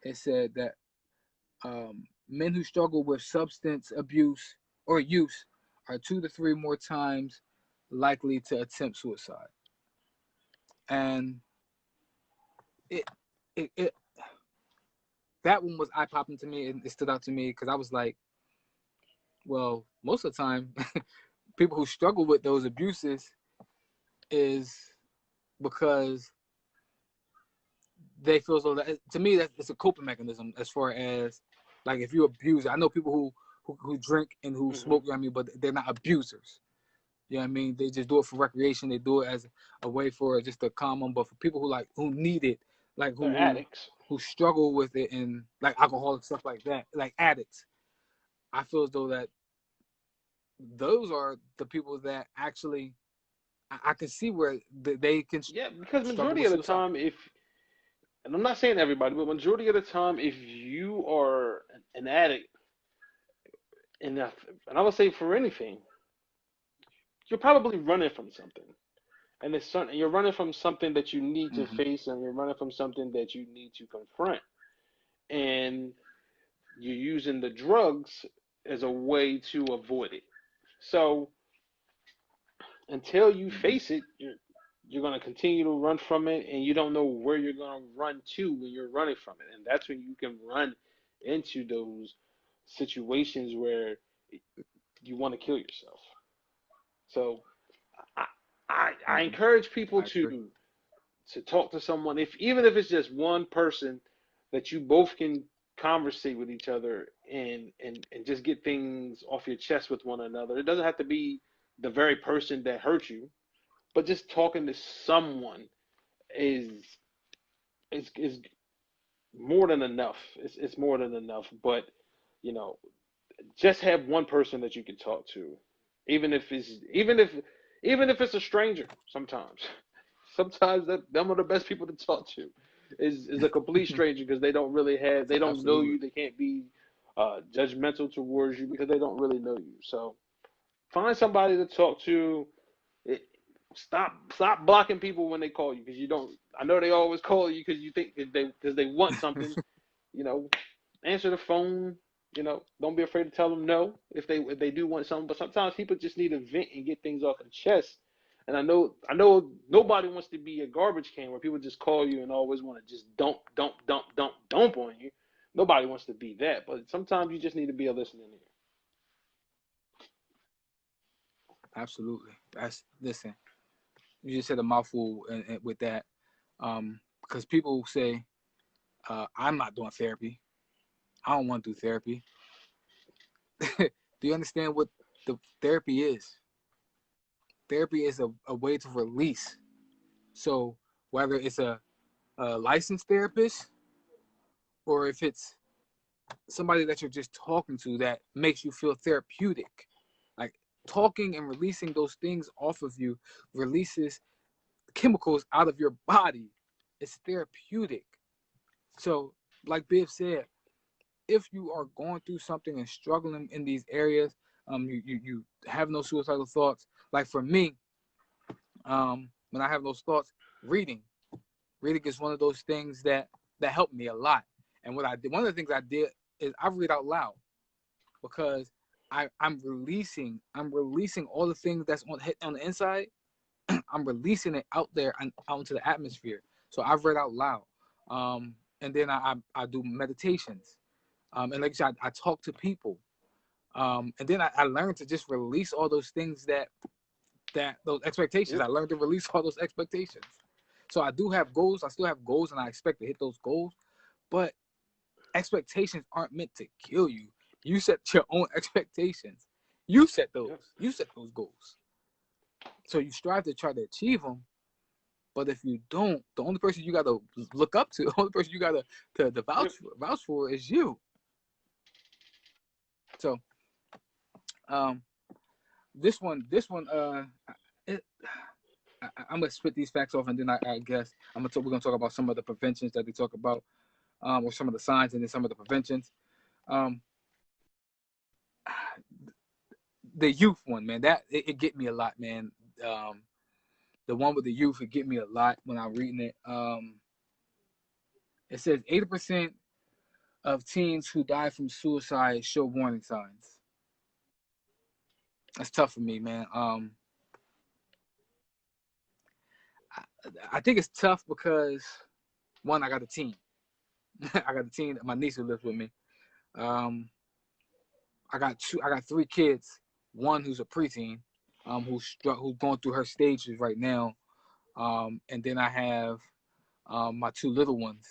it said that men who struggle with substance abuse or use are 2 to 3 more times likely to attempt suicide. And it, it that one was eye popping to me, and it stood out to me because I was like, well, most of the time, people who struggle with those abuses is because they feel as though that to me that it's a coping mechanism as far as like if you abuse. I know people who drink and who hmm smoke. You know what I mean, but they're not abusers. You know what I mean? They just do it for recreation. They do it as a way for just to calm them. But for people who need it, like They're addicts. who struggle with it and like alcoholic stuff like that, like addicts, I feel as though that those are the people that actually I can see where they can Yeah, because struggle majority with of the suicide. time, if and I'm not saying everybody, but majority of the time, if you are an addict, and I would say for anything, you're probably running from something, and you're running from something that you need to Mm-hmm. face, and you're running from something that you need to confront, and you're using the drugs as a way to avoid it. So until you face it, you're going to continue to run from it, and you don't know where you're going to run to when you're running from it. And that's when you can run into those situations where you want to kill yourself. So I, I Mhm. encourage people I agree. to talk to someone, if even if it's just one person that you both can conversate with each other and just get things off your chest with one another. It doesn't have to be the very person that hurt you, but just talking to someone is is more than enough. It's more than enough. But you know, just have one person that you can talk to, even if it's even if it's a stranger. Sometimes that them are the best people to talk to. Is a complete stranger because they don't know Absolutely. you. They can't be judgmental towards you because they don't really know you. So find somebody to talk to. It, stop blocking people when they call you because you don't. I know they always call you because you think because they want something. You know, answer the phone. You know, don't be afraid to tell them no if they do want something. But sometimes people just need to vent and get things off their chest. And I know nobody wants to be a garbage can where people just call you and always want to just dump on you. Nobody wants to be that. But sometimes you just need to be a listening ear. Absolutely. That's listen. You just said a mouthful with that. Because people say, "I'm not doing therapy. I don't want to do therapy." Do you understand what the therapy is? Therapy is a way to release. So whether it's a licensed therapist or if it's somebody that you're just talking to that makes you feel therapeutic, like talking and releasing those things off of you releases chemicals out of your body. It's therapeutic. So, like Biv said, if you are going through something and struggling in these areas, you have no suicidal thoughts. Like for me, when I have those thoughts, reading, reading is one of those things that helped me a lot. And what I did, one of the things I did is I read out loud because I'm releasing all the things that's on the inside. I'm releasing it out there and out into the atmosphere. So I've read out loud, and then I do meditations, and like I said, I talk to people, and then I learned to just release all those things that those expectations. Yep. I learned to release all those expectations. So I do have goals. I still have goals, and I expect to hit those goals. But expectations aren't meant to kill you. You set your own expectations. You set those. Yep. You set those goals. So you strive to try to achieve them. But if you don't, the only person you got to look up to, the only person you got to Yep. vouch for is you. So um, this one, it, I'm gonna spit these facts off, and then I guess we're gonna talk about some of the preventions that they talk about, or some of the signs, and then some of the preventions. Um, the youth one, man, that it get me a lot, man. Um, the one with the youth, it get me a lot when I'm reading it. It says 80% of teens who die from suicide show warning signs. That's tough for me, man. I, I think it's tough because one, I got a teen. I got a teen. My niece who lives with me. Um, I got three kids. One who's a preteen, who's going through her stages right now. And then I have my two little ones.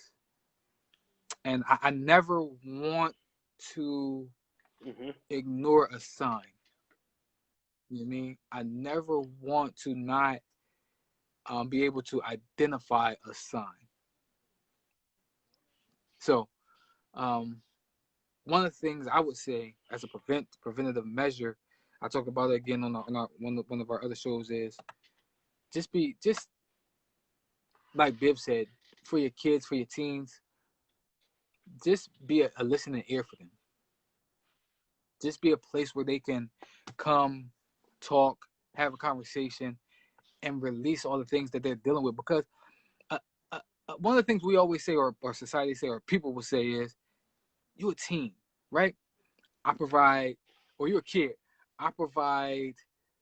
And I never want to Hmm. ignore a sign. You know what I mean? I never want to not be able to identify a sign. So, um, one of the things I would say as a preventative measure, I talked about it again on one of our other shows, is just like Biv said, for your kids, for your teens, just be a listening ear for them. Just be a place where they can come, talk, have a conversation, and release all the things that they're dealing with. Because uh, one of the things we always say, or society say, or people will say is, "You a teen, right? I provide, or you're a kid. I provide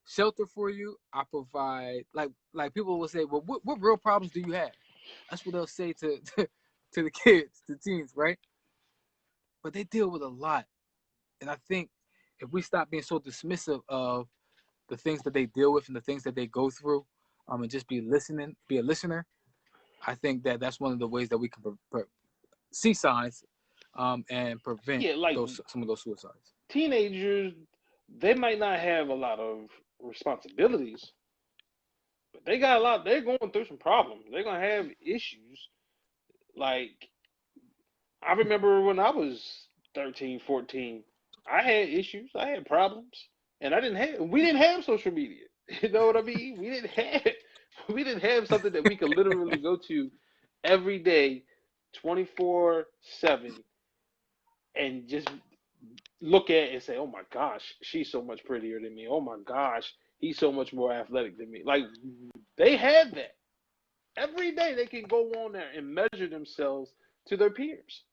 shelter for you. I provide like people will say, well, what real problems do you have? That's what they'll say to the kids, the teens, right? But they deal with a lot, and I think if we stop being so dismissive of the things that they deal with and the things that they go through, and just be a listener, I think that that's one of the ways that we can see signs, and prevent Yeah, like those some of those suicides. teenagers, they might not have a lot of responsibilities, but they got a lot. They're going through some problems. They're gonna have issues. Like I remember when I was 13, 14, I had issues. I had problems, and I didn't have. We didn't have social media. You know what I mean? We didn't have something that we could literally go to every day, 24/7, and just look at and say, "Oh my gosh, she's so much prettier than me. Oh my gosh, he's so much more athletic than me." Like they had that every day. They can go on there and measure themselves to their peers.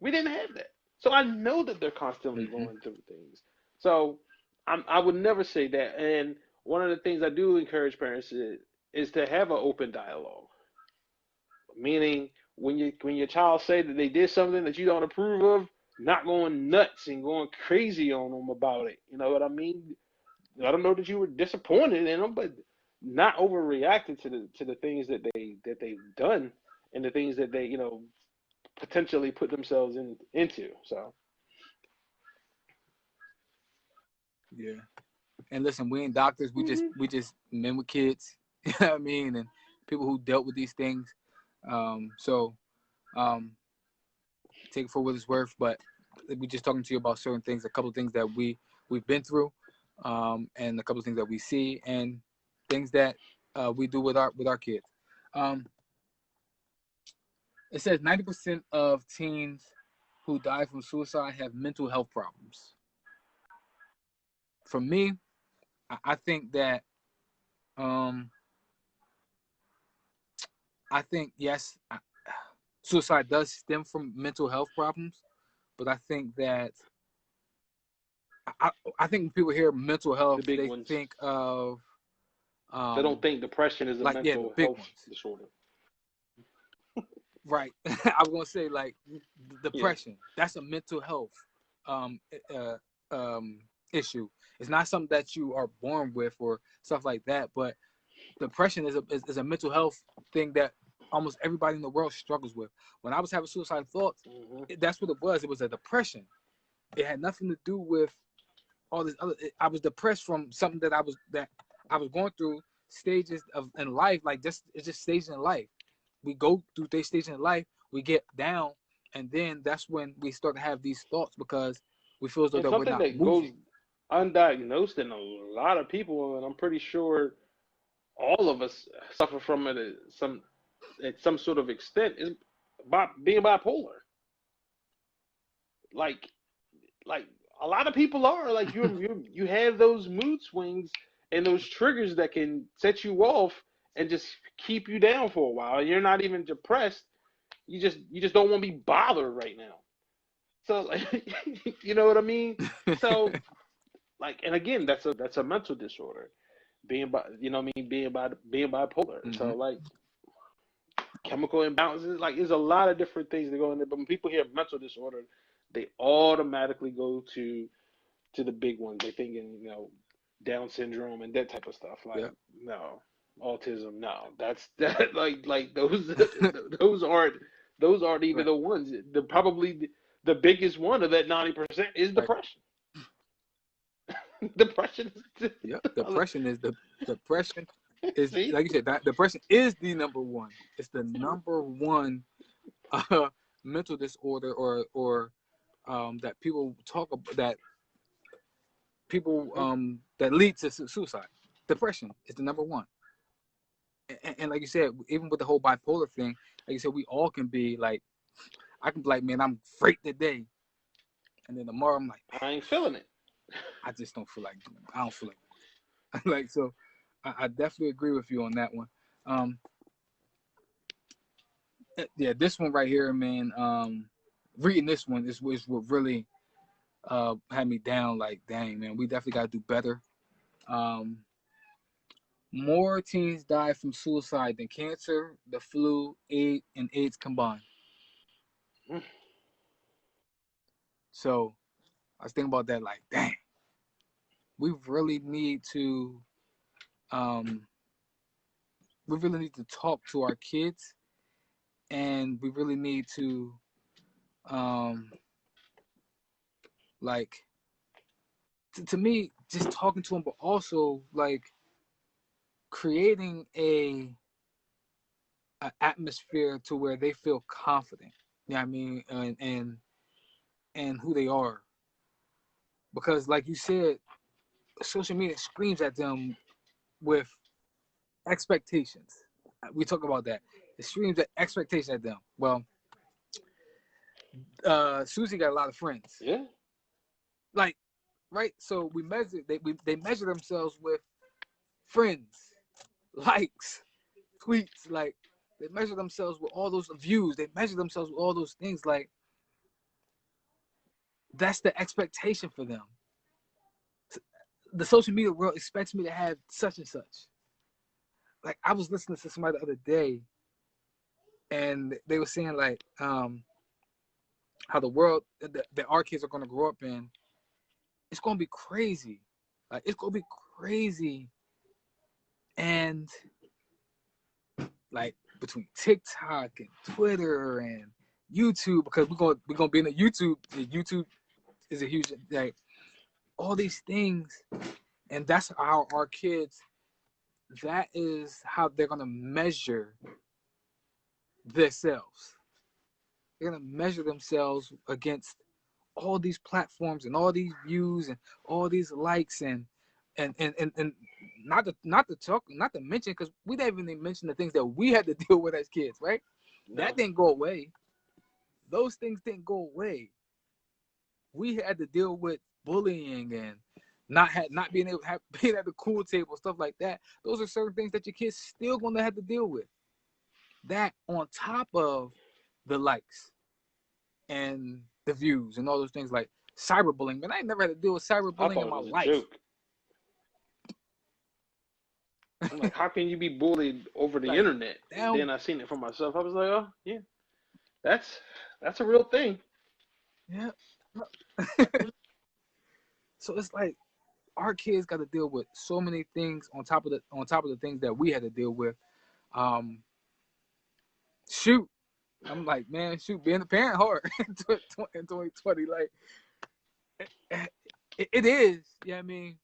We didn't have that, so I know that they're constantly Mm-hmm. going through things. So I would never say that. And one of the things I do encourage parents is to have an open dialogue. Meaning, when your child say that they did something that you don't approve of, not going nuts and going crazy on them about it. You know what I mean? Let them know that you were disappointed in them, but not overreacting to the things that they've done and the things that they potentially put themselves into. So Yeah. And listen, we ain't doctors. hmm We just men with kids. You know what I mean? And people who dealt with these things. So um, take it for what it's worth. But we just talking to you about certain things, a couple of things that we've been through, and a couple of things that we see, and things that we do with our kids. Um, it says 90% of teens who die from suicide have mental health problems. For me, I think that um, I think yes, suicide does stem from mental health problems, but I think that I, I think when people hear mental the health, big they ones. think of They don't um, think depression is a like, yeah, the mental big health ones, disorder. right? I was gonna say like Yeah. depression. That's a mental health um, uh, um, issue. It's not something that you are born with or stuff like that. But depression is a mental health thing that almost everybody in the world struggles with. When I was having suicidal thoughts, hmm that's what it was. It was a depression. It had nothing to do with all this other. I was depressed from something that I was going through stages of in life. Like just it's just stages in life. We go through these stages in life. We get down, and then that's when we start to have these thoughts because we feel as though And that we're something not that goes moving. undiagnosed in a lot of people, and I'm pretty sure all of us suffer from it at some sort of extent, is being bipolar. Like like a lot of people are like you have those mood swings and those triggers that can set you off and just keep you down for a while. You're not even depressed. You just don't want to be bothered right now. So like you know what I mean? So like and again that's a mental disorder. Being bi you know what I mean, being bipolar. Hmm. So like chemical imbalances, like there's a lot of different things that go in there. But when people hear mental disorder, they automatically go to the big ones. They thinking, Down syndrome and that type of stuff. Yeah. Like, no, autism, no. That's that like those aren't even Right. the ones. The biggest one of that 90% is Right. depression. Depression is Yep. Depression is see? like you said. That depression is the number one. It's the number one uh, mental disorder or that people talk about hmm that lead to suicide. Depression is the number one. And like you said, even with the whole bipolar thing, like you said, we all can be like, I can be like, man, I'm great today, and then tomorrow I'm like, I ain't feeling it. I just don't feel like doing it. I don't feel like like so. I definitely agree with you on that one. Um, yeah, this one right here, man. Reading this one is what really had me down like, dang, man, we definitely got to do better. Um, More teens die from suicide than cancer, the flu, AIDS combined. Mm. So I was thinking about that, like, dang, we really need to, um, we really need to talk to our kids, and we really need to, um, like, to me, just talking to them, but also like creating a atmosphere to where they feel confident. You know what I mean? And who they are. Because like you said, social media screams at them with expectations. We talk about that. It screams at expectations at them. Well, Susie got a lot of friends. Yeah. Like, right? So they measure themselves with friends, likes, tweets, like they measure themselves with all those views. They measure themselves with all those things. Like that's the expectation for them. The social media world expects me to have such and such. Like I was listening to somebody the other day, and they were saying like how the world that our kids are going to grow up in, it's going to be crazy. Like it's going to be crazy, and like between TikTok and Twitter and YouTube, because we're gonna be in the YouTube. YouTube is a huge like all these things, and that's how our kids. That is how they're gonna measure themselves. They're gonna measure themselves against all these platforms and all these views and all these likes and not to mention because we didn't even mention the things that we had to deal with as kids, right? No. That didn't go away. Those things didn't go away. We had to deal with bullying and not being able to have being at the cool table, stuff like that. Those are certain things that your kids still gonna have to deal with. That on top of the likes and the views and all those things like cyberbullying. Man, I ain't never had to deal with I cyberbullying thought in it my was a life. joke. I'm like, how can you be bullied over the Like, internet? And damn, then I seen it for myself. I was like, oh yeah, that's that's a real thing. yeah. So it's like our kids got to deal with so many things on top of the things that we had to deal with. Um, shoot, I'm like, man, shoot, being a parent hard in 2020. Like, it is. Yeah, I mean,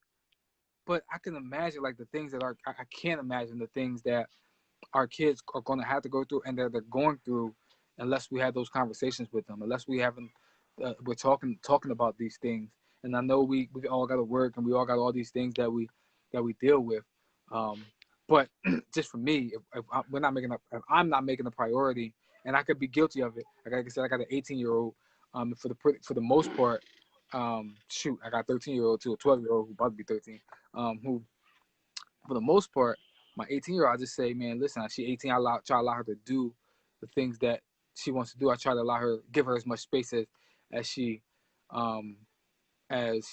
but I can imagine like the things that I can't imagine the things that our kids are going to have to go through and that they're going through unless we have those conversations with them, unless we haven't we're talking about these things. And I know we all got to work and we all got all these things that we deal with. Um, but just for me, we're not making if I'm not making a priority, and I could be guilty of it. Like I said, I got an 18-year-old. For the most part, shoot, I got a 13-year-old too, a 12-year-old who about to be 13. Who for the most part, my 18-year-old, I just say, man, listen, she 18, try to allow her to do the things that she wants to do. I try to give her as much space as she, um, as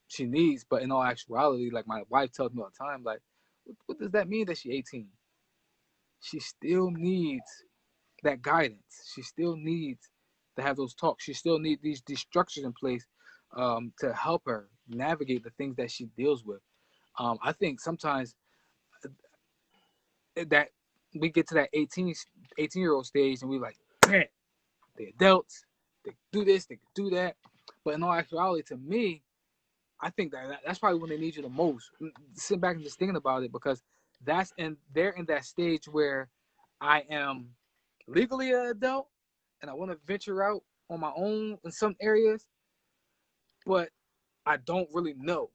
she needs. But in all actuality, like my wife tells me all the time, like, what does that mean that she's 18? She still needs that guidance. She still needs to have those talks. She still needs these structures in place to help her navigate the things that she deals with. I think sometimes that we get to that 18-year-old stage and we like, man, they're adults, they do this, they can do that. But in all actuality, to me, I think that's probably when they need you the most. Sit back and just thinking about it because they're in that stage where I am legally an adult and I want to venture out on my own in some areas, but I don't really know.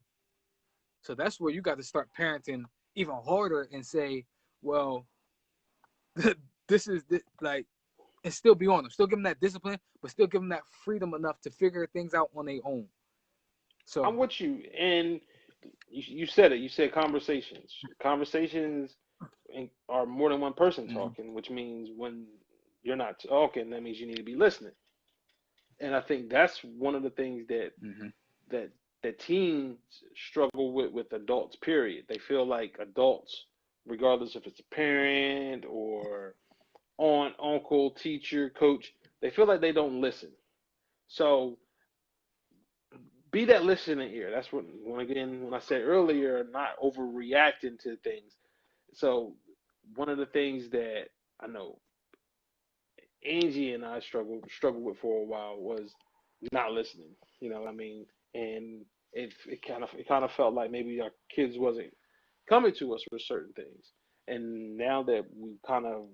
So that's where you got to start parenting even harder and say, well, this is like, and still be on them, still give them that discipline, but still give them that freedom enough to figure things out on their own. So, I'm with you, and you said it. You said conversations. Conversations are more than one person mm-hmm, talking, which means when you're not talking, that means you need to be listening. And I think that's one of the things that mm-hmm, that teens struggle with adults. Period. They feel like adults, regardless if it's a parent or aunt, uncle, teacher, coach, they feel like they don't listen. So be that listening ear. That's what when I said earlier, not overreacting to things. So one of the things that I know Angie and I struggled with for a while was not listening. You know what I mean? And it kind of felt like maybe our kids wasn't coming to us for certain things. And now that we kind of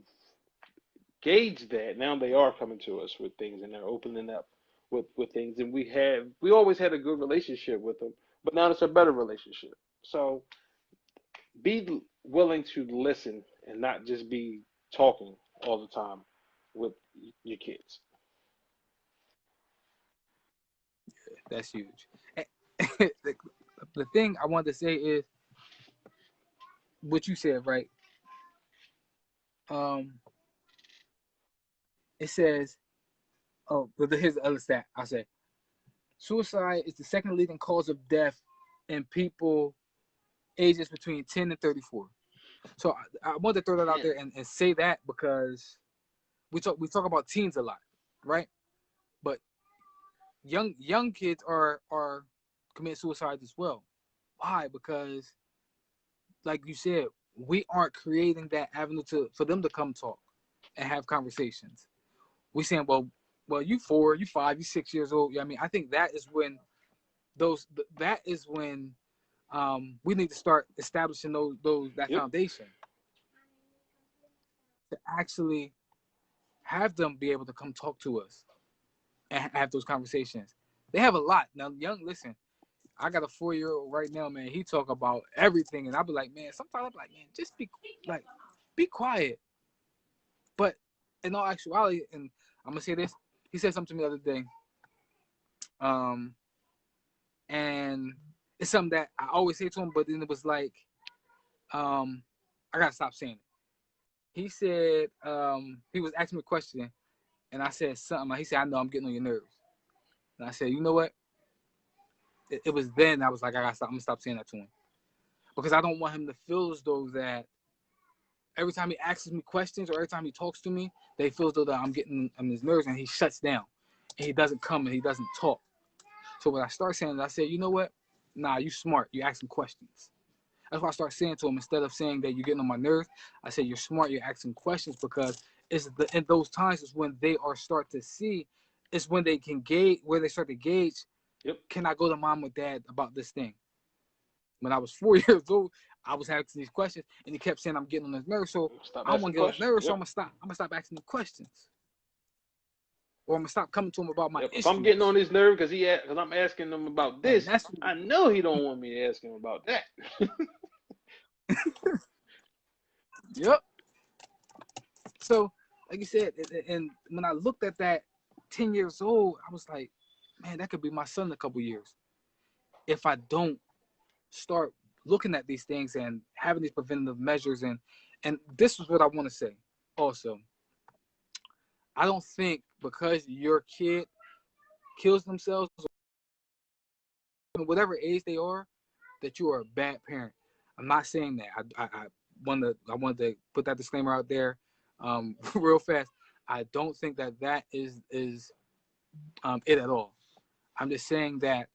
gauge that, now they are coming to us with things and they're opening up with things. And we always had a good relationship with them, but now it's a better relationship. So be willing to listen and not just be talking all the time with your kids. That's huge. the, the thing I wanted to say is what you said, right? Um, it says, oh, but here's the other stat. I say, suicide is the second leading cause of death in people ages between 10 and 34. So I wanted to throw that out there and say that because we talk about teens a lot, right? But young kids are commit suicide as well. Why? Because like you said, we aren't creating that avenue for them to come talk and have conversations. We saying, well, you 4, you 5, you 6 years old. I mean, I think that is when that is when we need to start establishing that Yep. foundation to actually have them be able to come talk to us and have those conversations. They have a lot now. Listen, I got a 4-year-old right now, man. He talk about everything, and I'll be like, man. Sometimes I'm like, man, just be quiet. But in all actuality, and I'm gonna say this, he said something to me the other day, um, and it's something that I always say to him, but then it was like, I gotta stop saying it. He said, he was asking me a question, and I said something. He said, I know I'm getting on your nerves, and I said, you know what? It was then I was like, I'm gonna stop saying that to him because I don't want him to feel as though that every time he asks me questions or every time he talks to me, they feel as though that I'm getting on his nerves and he shuts down and he doesn't come and he doesn't talk. So when I start saying that, I said, you know what? Nah, you smart. You asking questions. That's why I start saying to him, instead of saying that you're getting on my nerves, I say you're smart. You're asking questions because in those times is when they are start to see, it's when they can gauge, where they start to gauge. Yep. Can I go to mom or dad about this thing? When I was 4 years old, I was asking these questions, and he kept saying I'm getting on his nerves. So Stop I don't asking want to get on his questions. nerves. So Yep. I'm gonna stop asking him questions, or I'm gonna stop coming to him about my Yep. If issues. I'm getting on his nerve because I'm asking him about And this, that's I know he don't want me to ask him about that. yep. So like you said, and when I looked at that 10 years old, I was like, man, that could be my son in a couple years if I don't start looking at these things and having these preventative measures. And this is what I want to say also. I don't think because your kid kills themselves, whatever age they are, that you are a bad parent. I'm not saying that. I wanted to put that disclaimer out there, real fast. I don't think that is it at all. I'm just saying that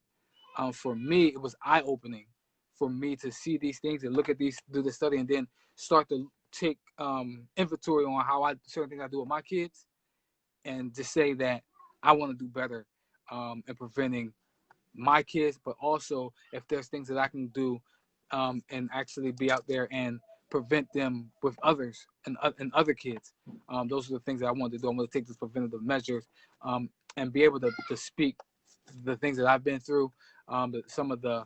for me, it was eye opening for me to see these things and look at these, do the study, and then start to take inventory on how certain things I do with my kids, and to say that I want to do better in preventing my kids, but also if there's things that I can do and actually be out there and prevent them with others and other kids. Those are the things that I want to do. I'm going to take these preventative measures and be able to speak the things that I've been through, some of the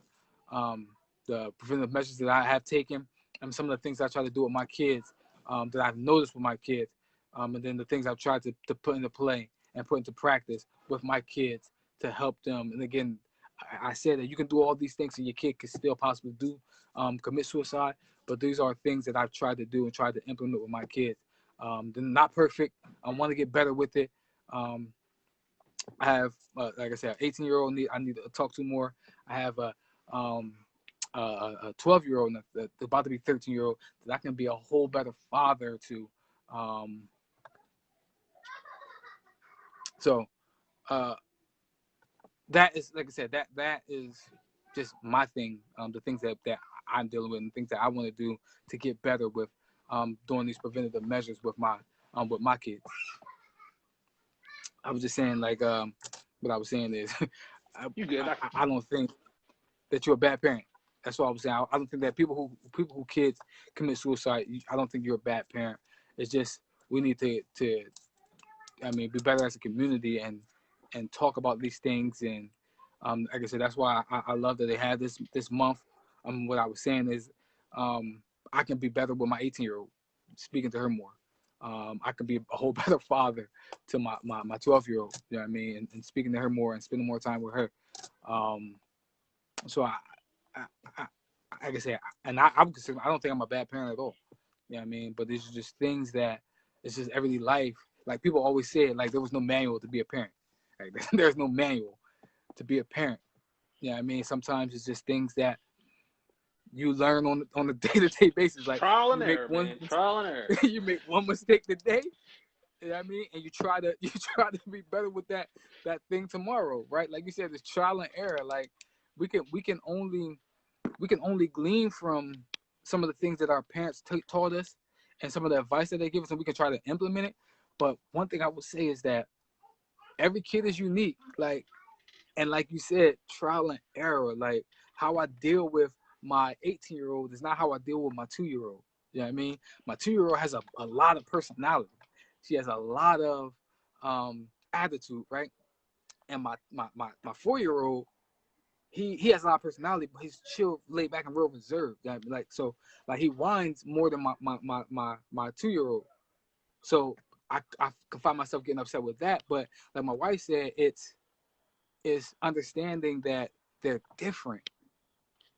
preventative measures that I have taken, and some of the things I try to do with my kids that I've noticed with my kids, and then the things I've tried to put into play and put into practice with my kids to help them. And again, I said that you can do all these things and your kid can still possibly commit suicide, but these are things that I've tried to do and tried to implement with my kids. They're not perfect. I want to get better with it. I have, like I said, 18-year-old I need to talk to more. I have um, a 12-year-old that's about to be 13-year-old that I can be a whole better father to. Um, so uh, that is, like I said, that is just my thing. The things that I'm dealing with and things that I want to do to get better with doing these preventative measures with my kids. I was just saying, like, what I was saying is, You good? I don't think that you're a bad parent. That's what I was saying. I don't think that people who kids commit suicide. I don't think you're a bad parent. It's just we need to I mean, be better as a community and talk about these things. And like I said, that's why I love that they had this month. What I was saying is, I can be better with my 18-year-old, speaking to her more. I can be a whole better father to my 12-year-old. You know what I mean? And speaking to her more and spending more time with her. Um, so I like I said, and I don't think I'm a bad parent at all. You know what I mean? But these are just things that it's just everyday life. Like people always say, like there was no manual to be a parent. Like there's no manual to be a parent. You know what I mean? Sometimes it's just things that you learn on a day-to-day basis. Like Trial and you make error, one man. Trial and error. you make one mistake today. You know what I mean? And you try to you try to be better with that thing tomorrow, right? Like you said, it's trial and error. Like we can only glean from some of the things that our parents taught us and some of the advice that they give us, and we can try to implement it. But one thing I would say is that every kid is unique. Like, and like you said, trial and error. Like how I deal with my 18-year-old is not how I deal with my 2-year-old. You know what I mean? My 2-year-old has a lot of personality. She has a lot of attitude, right? And my 4-year-old, he has a lot of personality, but he's chill, laid back, and real reserved. Like so, like he whines more than my 2-year-old. So I can find myself getting upset with that. But like my wife said, it's understanding that they're different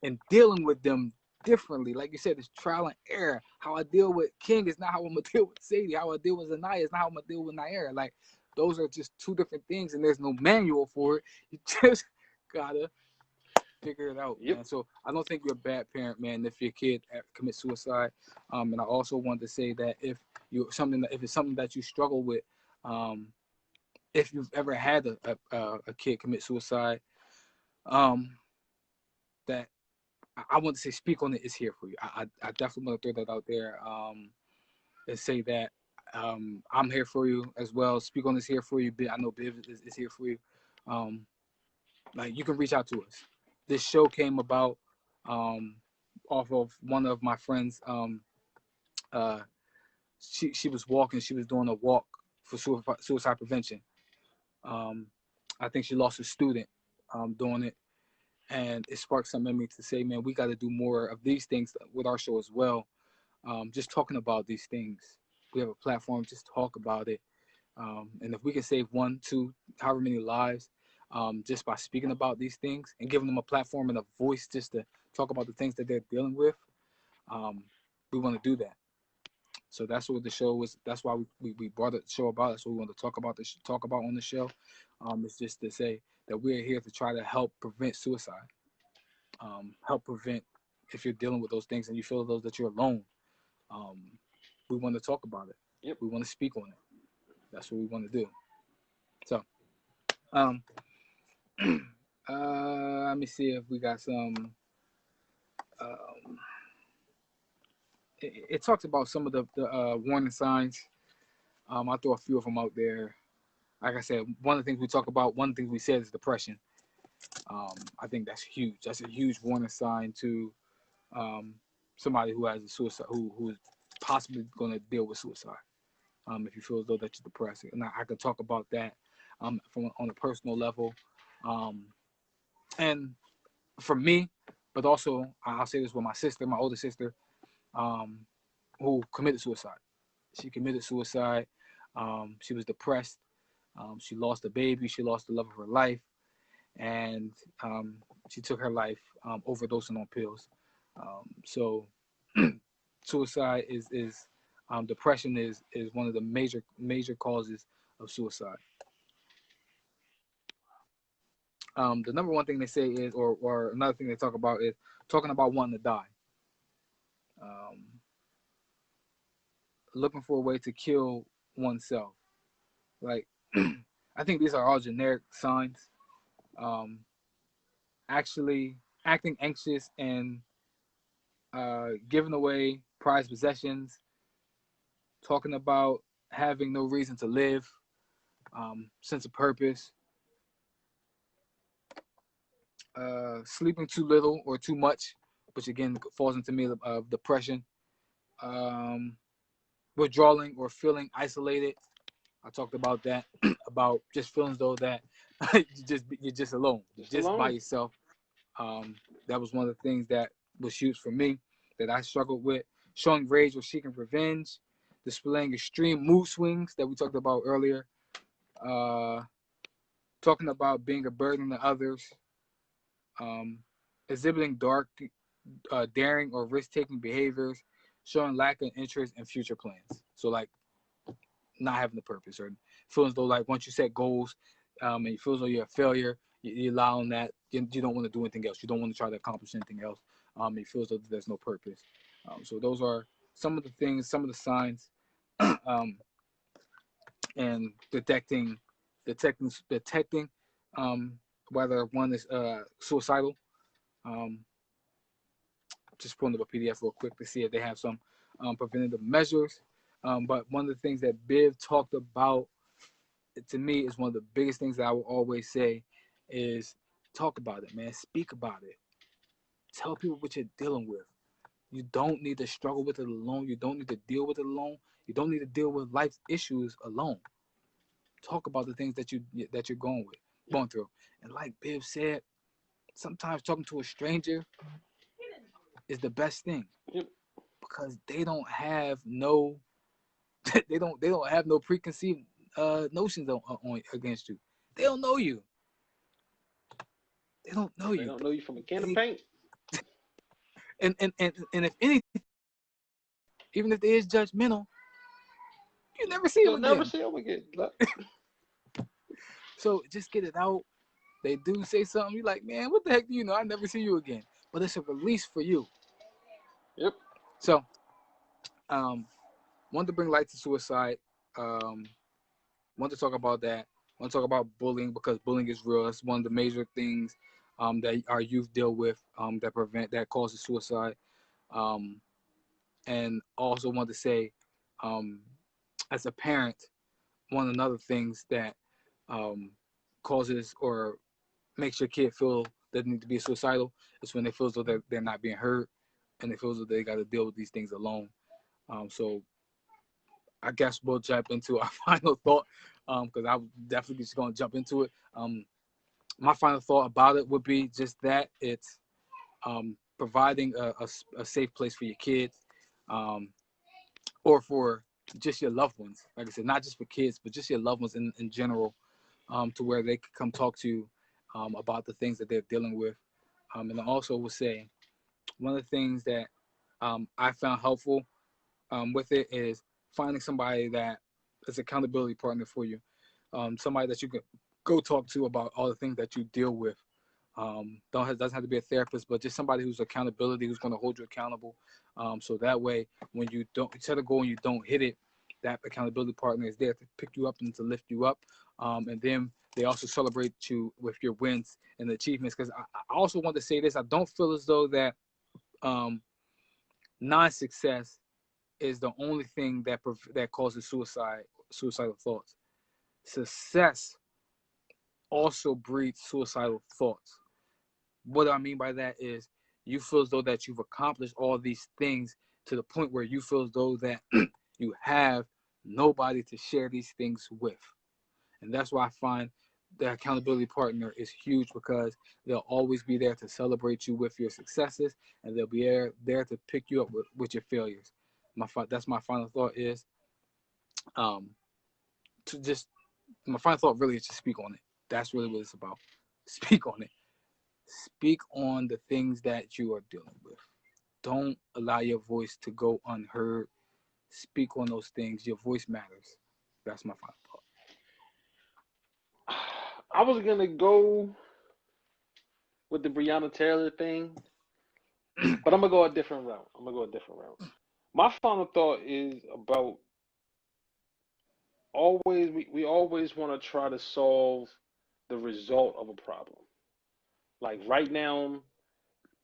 and dealing with them differently. Like you said, it's trial and error. How I deal with King is not how I'm gonna deal with Sadie. How I deal with Zanaya is not how I'm gonna deal with Naira. Like those are just two different things, and there's no manual for it. You just gotta figure it out, Yep. man. So I don't think you're a bad parent, man, if your kid commits suicide. And I also want to say that if it's something that you struggle with, um, if you've ever had a kid commit suicide, um, that I want to say speak on it is here for you. I definitely want to throw that out there, and say that I'm here for you as well. Speak on this here for you. I know Biv is here for you. Um, like you can reach out to us. This show came about um, off of one of my friends. Uh, she was walking. She was doing a walk for suicide prevention. Um, I think she lost a student doing it, and it sparked something in me to say, man, we got to do more of these things with our show as well. Just talking about these things. We have a platform. Just talk about it. And if we can save one, two, however many lives, just by speaking about these things and giving them a platform and a voice just to talk about the things that they're dealing with, um, we want to do that. So that's what the show was. That's why we brought the show about. That's what we want to talk about. Talk about on the show. It's just to say that we're here to try to help prevent suicide. Help prevent if you're dealing with those things and you feel those that you're alone. Um, we want to talk about it. Yep. We want to speak on it. That's what we want to do. So, um, let me see if we got some. Um, it talks about some of the warning signs. I'll throw a few of them out there. Like I said, one of the things we talk about, one of the things we said is depression. I think that's huge. That's a huge warning sign to um, somebody who has a suicide, who's possibly going to deal with suicide. If you feel as though that you're depressed, and I could talk about that from on a personal level, um, and for me, but also I'll say this with my sister, my older sister, um, who committed suicide. She committed suicide. She was depressed. She lost a baby. She lost the love of her life, and she took her life overdosing on pills. So, suicide is depression is one of the major causes of suicide. the number one thing they say is, or another thing they talk about is talking about wanting to die. Um, Looking for a way to kill oneself. Like, I think these are all generic signs. Um, Actually, acting anxious and giving away prized possessions, talking about having no reason to live, sense of purpose, sleeping too little or too much, which again falls into me of depression, um, withdrawing or feeling isolated. I talked about that, about just feeling as though that you're just alone, Just just by alone. yourself. Um, that was one of the things that was huge for me that I struggled with. Showing rage or seeking revenge, displaying extreme mood swings that we talked about earlier, uh, talking about being a burden to others, um, exhibiting dark, daring, or risk taking behaviors, showing lack of interest in future plans. So, like, not having a purpose or feeling as though, like, once you set goals and you feel as though you're a failure, you're allowing that you don't want to do anything else. You don't want to try to accomplish anything else. You feel as though there's no purpose. So, those are some of the things, some of the signs, um, and detecting um, whether one is suicidal. Um, just pulling up a PDF real quick to see if they have some preventative measures. But one of the things that Biv talked about, to me, is one of the biggest things that I will always say is talk about it, man. Speak about it. Tell people what you're dealing with. You don't need to struggle with it alone. You don't need to deal with it alone. You don't need to deal with life's issues alone. Talk about the things that you're going through. And like Biv said, sometimes talking to a stranger is the best thing Yep. because they don't have no they don't have no preconceived notions on against you. They don't know you. They don't know They you. don't know you from a can of They paint. and if anything, even if they is judgmental, you never see them You'll never again. see them again. So just get it out. They do say something, you're like, man, what the heck do you know? I never see you again. But it's a release for you. Yep. So, want to bring light to suicide. Um, want to talk about that. Want to talk about bullying because bullying is real. It's one of the major things that our youth deal with that causes suicide. Um, and also want to say, um, as a parent, one of the other things that um, causes or makes your kid feel that they need to be suicidal is when they feel as though they're not being heard and they feel as though they got to deal with these things alone. So I guess we'll jump into our final thought because I'm definitely just going to jump into it. My final thought about it would be just that it's providing a safe place for your kids or for just your loved ones. Like I said, not just for kids, but just your loved ones in general, to where they could come talk to you about the things that they're dealing with. And I also would say one of the things that I found helpful with it is finding somebody that is accountability partner for you, somebody that you can go talk to about all the things that you deal with. Doesn't have to be a therapist, but just somebody who's accountability, who's going to hold you accountable. So that way, when you don't set a goal and you don't hit it, that accountability partner is there to pick you up and to lift you up. And then they also celebrate you with your wins and achievements. Because I also want to say this: I don't feel as though that um, non-success is the only thing that causes suicidal thoughts. Success also breeds suicidal thoughts. What I mean by that is you feel as though that you've accomplished all these things to the point where you feel as though that you have nobody to share these things with. And that's why I find the accountability partner is huge because they'll always be there to celebrate you with your successes and they'll be there to pick you up with your failures. That's my final thought is um, to just my final thought really is to speak on it. That's really what it's about. Speak on it. Speak on the things that you are dealing with. Don't allow your voice to go unheard. Speak on those things. Your voice matters. That's my final thought. I was gonna go. with the Breonna Taylor thing, but I'm gonna go a different route. My final thought is about always we always want to try to solve the result of a problem. Like right now,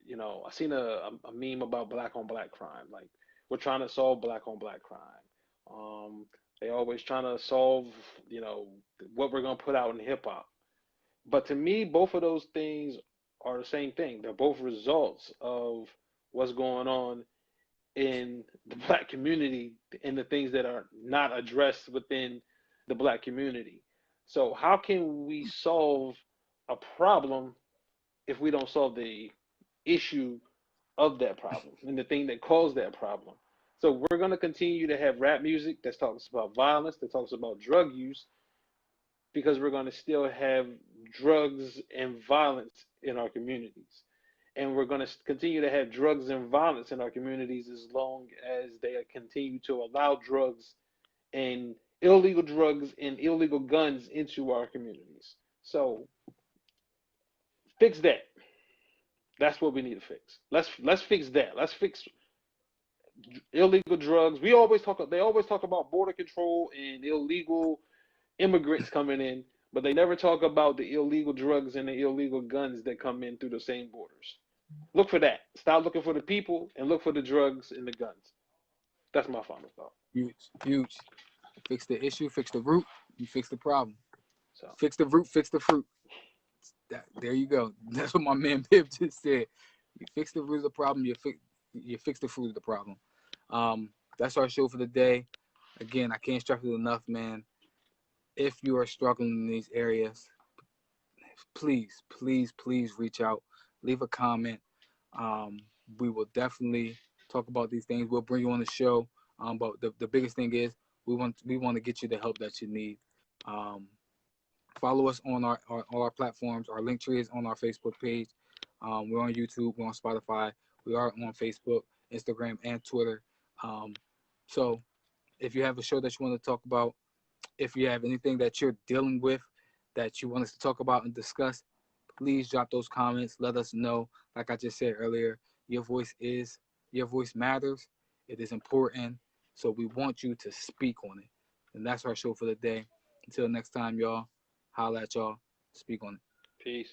I seen a meme about black on black crime. Like we're trying to solve black on black crime. Um, they always trying to solve, you know, what we're gonna put out in hip hop. But to me, both of those things are the same thing. They're both results of what's going on in the black community and the things that are not addressed within the black community. So how can we solve a problem if we don't solve the issue of that problem and the thing that caused that problem? So we're going to continue to have rap music that talks about violence, that talks about drug use, because we're going to still have drugs and violence in our communities. And we're going to continue to have drugs and violence in our communities as long as they continue to allow and drugs and illegal guns into our communities. So fix that. That's what we need to fix. Let's fix that. Let's fix illegal drugs. They always talk about border control and illegal immigrants coming in, but they never talk about the illegal drugs and the illegal guns that come in through the same borders. Look for that. Stop looking for the people and look for the drugs and the guns. That's my final thought. Huge, huge. Fix the issue, fix the root, you fix the problem. So Fix the root, fix the fruit. There you go. That's what my man Pip just said. You fix the root of the problem, you fix the fruit of the problem. That's our show for the day. Again, I can't stress it enough, man. If you are struggling in these areas, please, please, please reach out. Leave a comment. Um, we will definitely talk about these things. We'll bring you on the show. But the biggest thing is we want to get you the help that you need. Um, Follow us on all our platforms. Our link tree is on our Facebook page. We're on YouTube. We're on Spotify. We are on Facebook, Instagram, and Twitter. Um, so if you have a show that you want to talk about, if you have anything that you're dealing with that you want us to talk about and discuss, please drop those comments. Let us know. Like I just said earlier, your voice matters. It is important. So we want you to speak on it. And that's our show for the day. Until next time, y'all. Holla at y'all. Speak on it. peace.